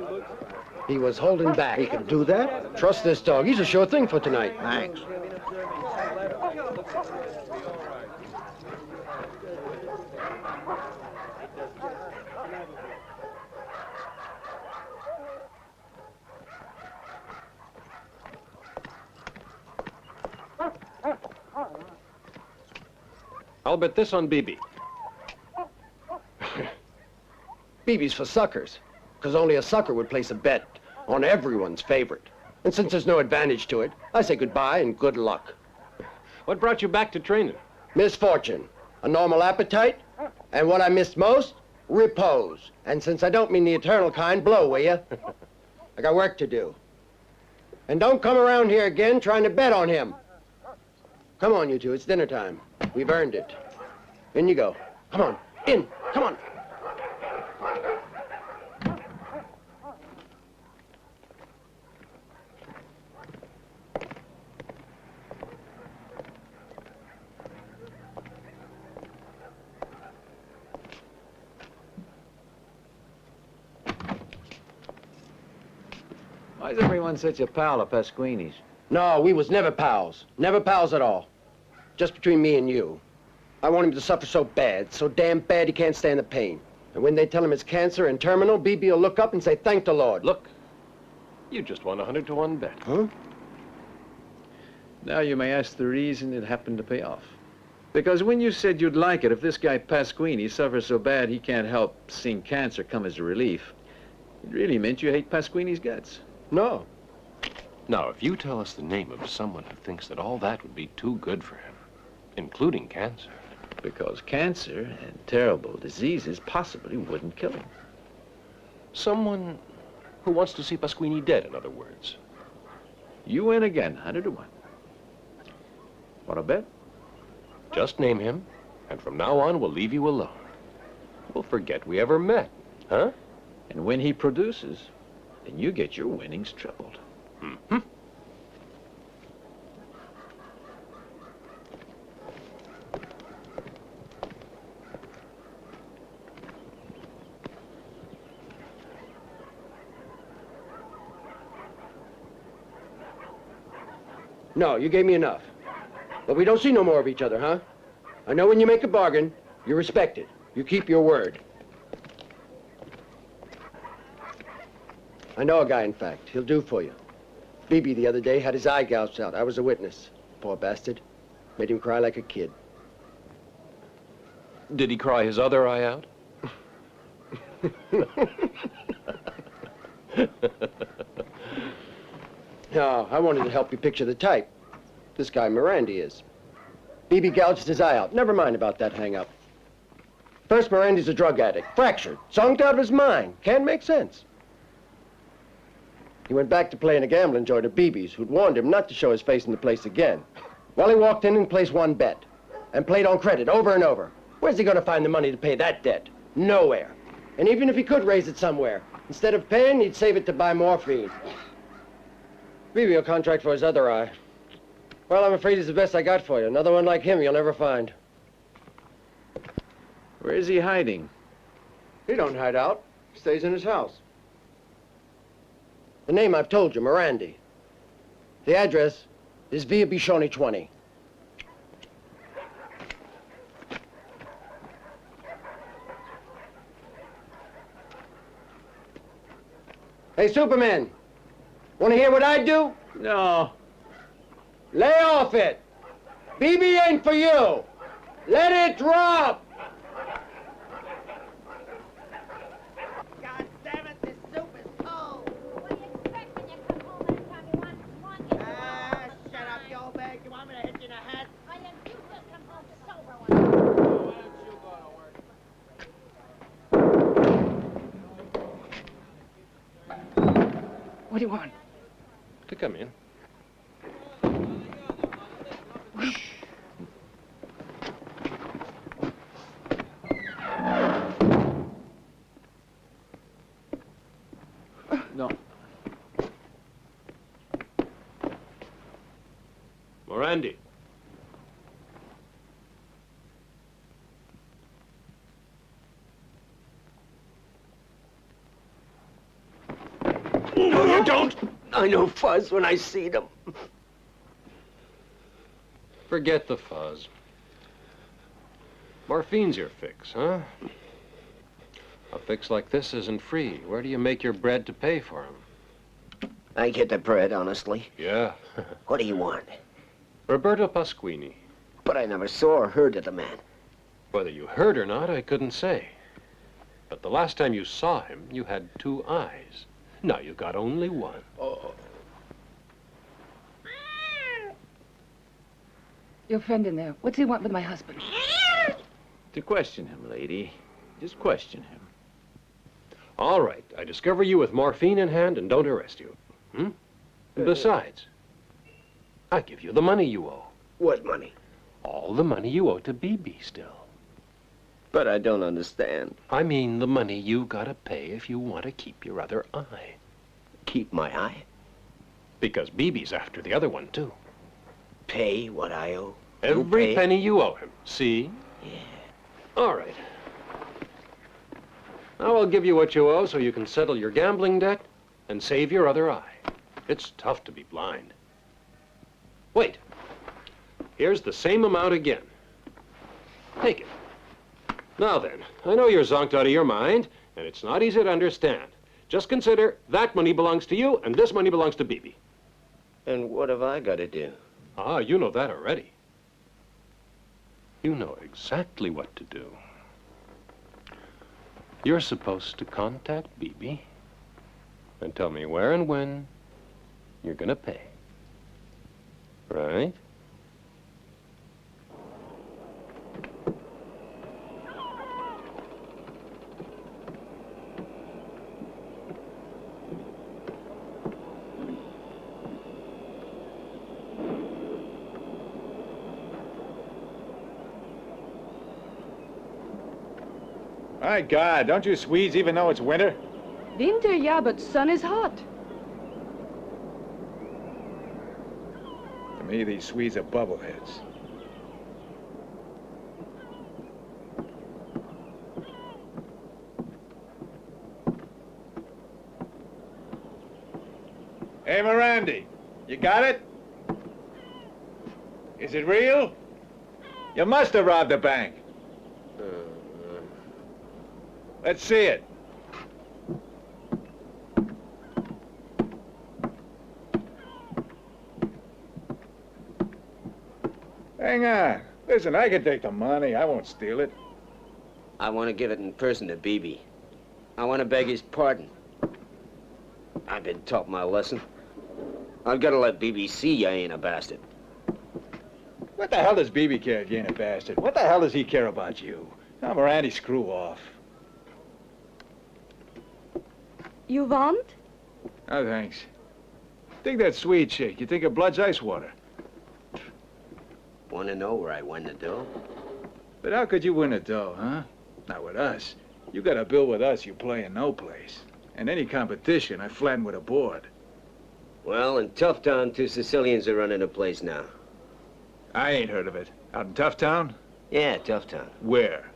He was holding back. He can do that? Trust this dog. He's a sure thing for tonight. Thanks. I'll bet this on BB. BB's for suckers, because only a sucker would place a bet on everyone's favorite. And since there's no advantage to it, I say goodbye and good luck. What brought you back to training? Misfortune, a normal appetite, and what I missed most, repose. And since I don't mean the eternal kind, blow, will you? I got work to do. And don't come around here again trying to bet on him. Come on, you two, it's dinner time. We've earned it. In you go. Come on, in, come on. Why is everyone such a pal of Pasquini's? No, we was never pals. Never pals at all. Just between me and you. I want him to suffer so bad, so damn bad he can't stand the pain. And when they tell him it's cancer and terminal, BB will look up and say, thank the Lord. Look, you just won a 100-to-1 bet. Huh? Now you may ask the reason it happened to pay off. Because when you said you'd like it if this guy Pasquini suffers so bad he can't help seeing cancer come as a relief, it really meant you hate Pasquini's guts. No. Now, if you tell us the name of someone who thinks that all that would be too good for him, including cancer. Because cancer and terrible diseases possibly wouldn't kill him. Someone who wants to see Pasquini dead, in other words. You win again, 100-to-1. Want to bet? Just name him, and from now on, we'll leave you alone. We'll forget we ever met, huh? And when he produces, then you get your winnings tripled. Mm-hmm. No, you gave me enough. But we don't see no more of each other, huh? I know when you make a bargain, you respect it. You keep your word. I know a guy, in fact. He'll do for you. BB the other day had his eye gouged out. I was a witness. Poor bastard. Made him cry like a kid. Did he cry his other eye out? No, I wanted to help you picture the type. This guy Miranda is. BB gouged his eye out. Never mind about that hang-up. First, Miranda's a drug addict. Fractured. Zonked out of his mind. Can't make sense. He went back to playing a gambling joint at BB's, who'd warned him not to show his face in the place again. Well, he walked in and placed one bet. And played on credit over and over. Where's he gonna find the money to pay that debt? Nowhere. And even if he could raise it somewhere, instead of paying, he'd save it to buy morphine. Maybe a contract for his other eye. Well, I'm afraid he's the best I got for you. Another one like him you'll never find. Where is he hiding? He don't hide out. He stays in his house. The name I've told you, Morandi. The address is Via Bishoni 20. Hey, Superman, want to hear what I do? No. Lay off it. BB ain't for you. Let it drop. God damn it, this soup is cold. What do you expect when you come home every time you want it? Shut up, you old bag. You want me to hit you in the head? I am. You just come home sober one. Why don't you go to work? What do you want? To come in. No. Morandi. No, you don't. I know fuzz when I see them. Forget the fuzz. Morphine's your fix, huh? A fix like this isn't free. Where do you make your bread to pay for him? I get the bread, honestly. Yeah. What do you want? Roberto Pasquini. But I never saw or heard of the man. Whether you heard or not, I couldn't say. But the last time you saw him, you had 2 eyes. Now you got only 1. Oh. Your friend in there, what's he want with my husband? To question him, lady. Just question him. All right, I discover you with morphine in hand and don't arrest you. And besides, I give you the money you owe. What money? All the money you owe to BB still. But I don't understand. I mean the money you gotta pay if you want to keep your other eye. Keep my eye? Because BB's after the other one, too. Pay what I owe? Every penny you owe him. See? Yeah. All right. Now I'll give you what you owe so you can settle your gambling debt and save your other eye. It's tough to be blind. Wait. Here's the same amount again. Take it. Now then, I know you're zonked out of your mind, and it's not easy to understand. Just consider that money belongs to you, and this money belongs to BB. And what have I got to do? Ah, you know that already. You know exactly what to do. You're supposed to contact BB and tell me where and when you're gonna pay. Right? My God, don't you Swedes even know it's winter? Winter, yeah, but sun is hot. To me, these Swedes are bubbleheads. Hey, Morandi, you got it? Is it real? You must have robbed a bank. Let's see it. Hang on. Listen, I can take the money. I won't steal it. I want to give it in person to BB. I want to beg his pardon. I've been taught my lesson. I've got to let BB see I ain't a bastard. What the hell does BB care if you ain't a bastard? What the hell does he care about you? Now, Morandi, screw off. You want? Oh, thanks. Dig that sweet chick. You think her blood's ice water. Want to know where I won the dough? But how could you win a dough, huh? Not with us. You got a bill with us, you play in no place. And any competition, I flatten with a board. Well, in Tough Town, 2 Sicilians are running the place now. I ain't heard of it. Out in Tough Town? Yeah, Tough Town. Where?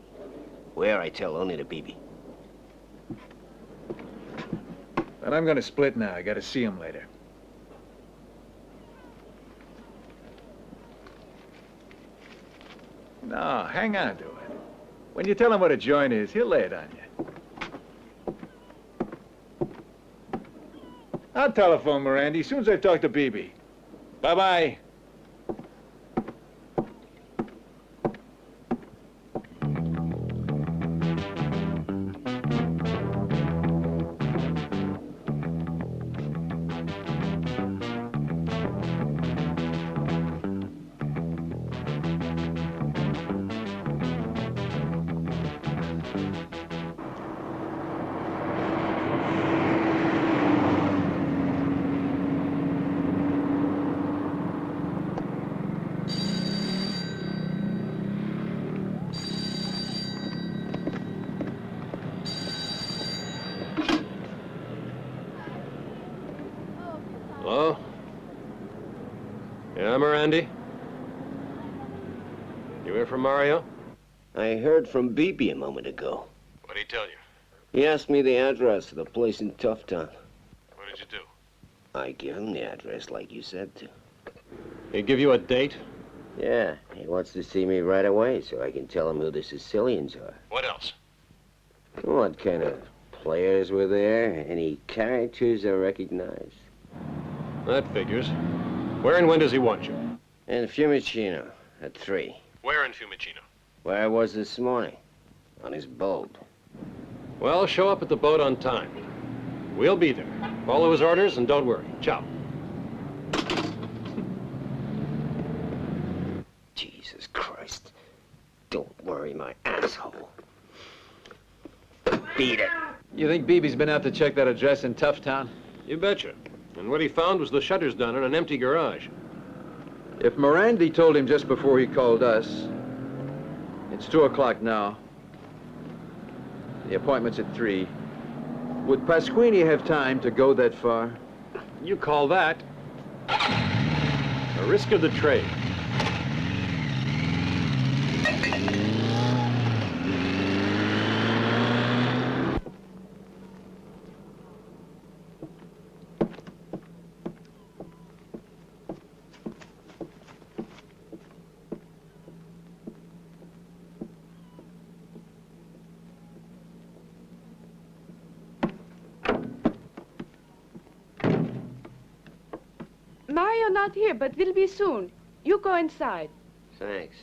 Where, I tell only the BB. But I'm gonna split now. I gotta see him later. No, hang on to it. When you tell him what a joint is, he'll lay it on you. I'll telephone Mirandy as soon as I talk to BB. Bye-bye. Hello? Yeah, Mirandy? You hear from Mario? I heard from BB a moment ago. What'd he tell you? He asked me the address of the place in Tough Town. What did you do? I give him the address like you said to. He give you a date? Yeah, he wants to see me right away so I can tell him who the Sicilians are. What else? What kind of players were there? Any characters I recognize? That figures. Where and when does he want you? In Fiumicino at 3. Where in Fiumicino? Where I was this morning. On his boat. Well, show up at the boat on time. We'll be there. Follow his orders and don't worry. Ciao. Jesus Christ. Don't worry, my asshole. Beat it. You think BB's been out to check that address in Tough Town? You betcha. And what he found was the shutters done in an empty garage. If Mirandy told him just before he called us, it's 2 o'clock now. The appointment's at 3. Would Pasquini have time to go that far? You call that a risk of the trade. Mario not here, but will be soon. You go inside. Thanks.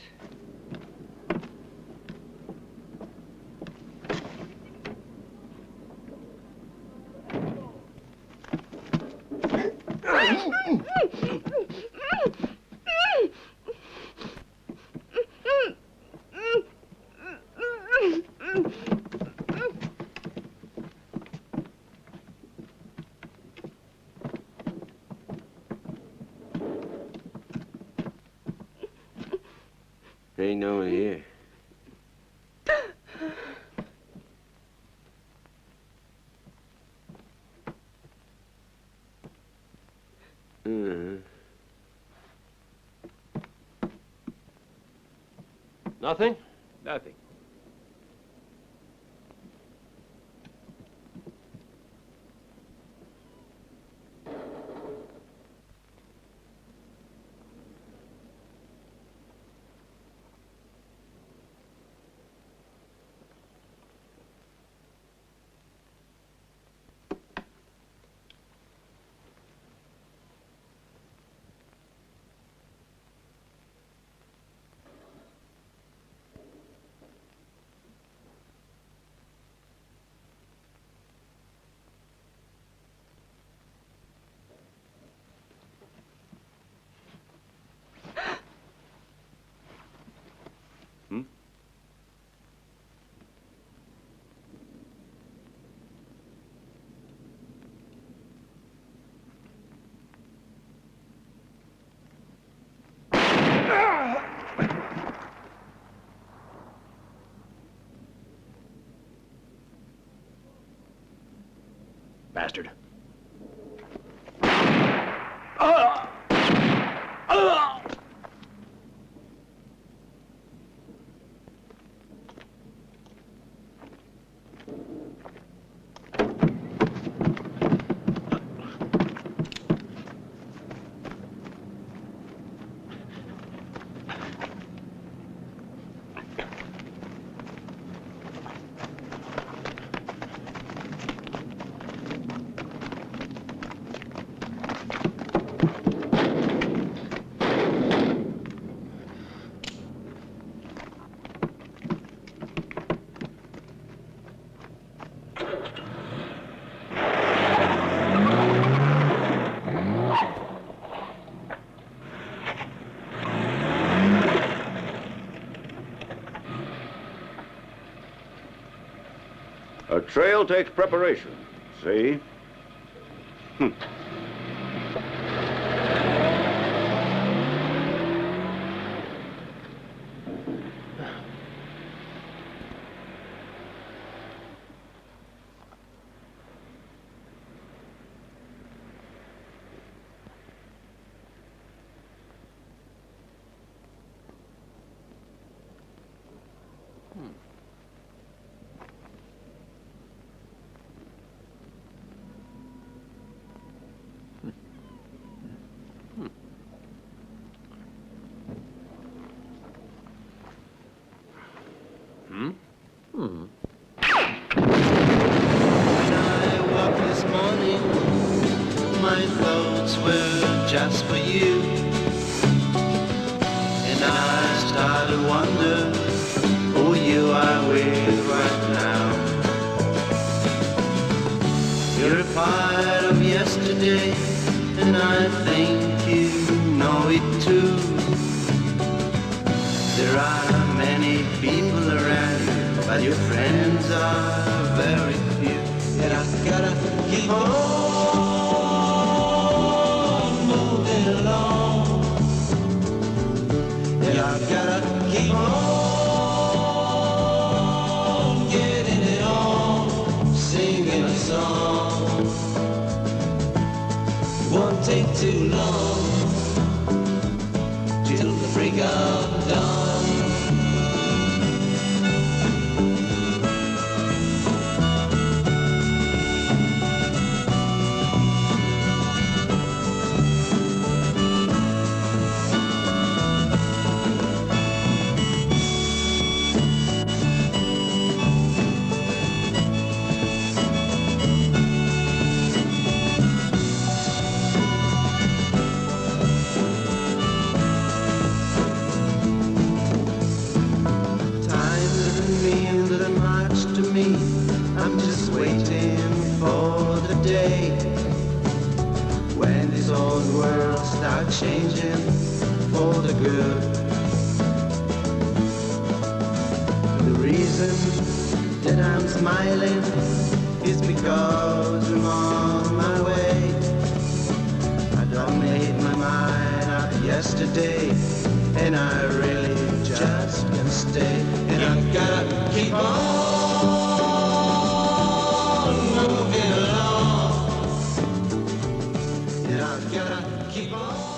Ain't no one here. Nothing? Nothing. bastard. A trail takes preparation, see? This morning, my thoughts were just for you, and I started to wonder who you are with right now. You're a part of yesterday, and I think you know it too. There are many people around you, but your friends are very few. And I gotta keep on moving along. And I gotta keep on getting it on, singing a song. Won't take too long till the break of dawn. I'm just waiting for the day when this old world starts changing for the good. The reason that I'm smiling is because I'm on my way. I done made my mind up yesterday, and I really just can't stay. And I gotta keep on moving along. And I gotta keep on.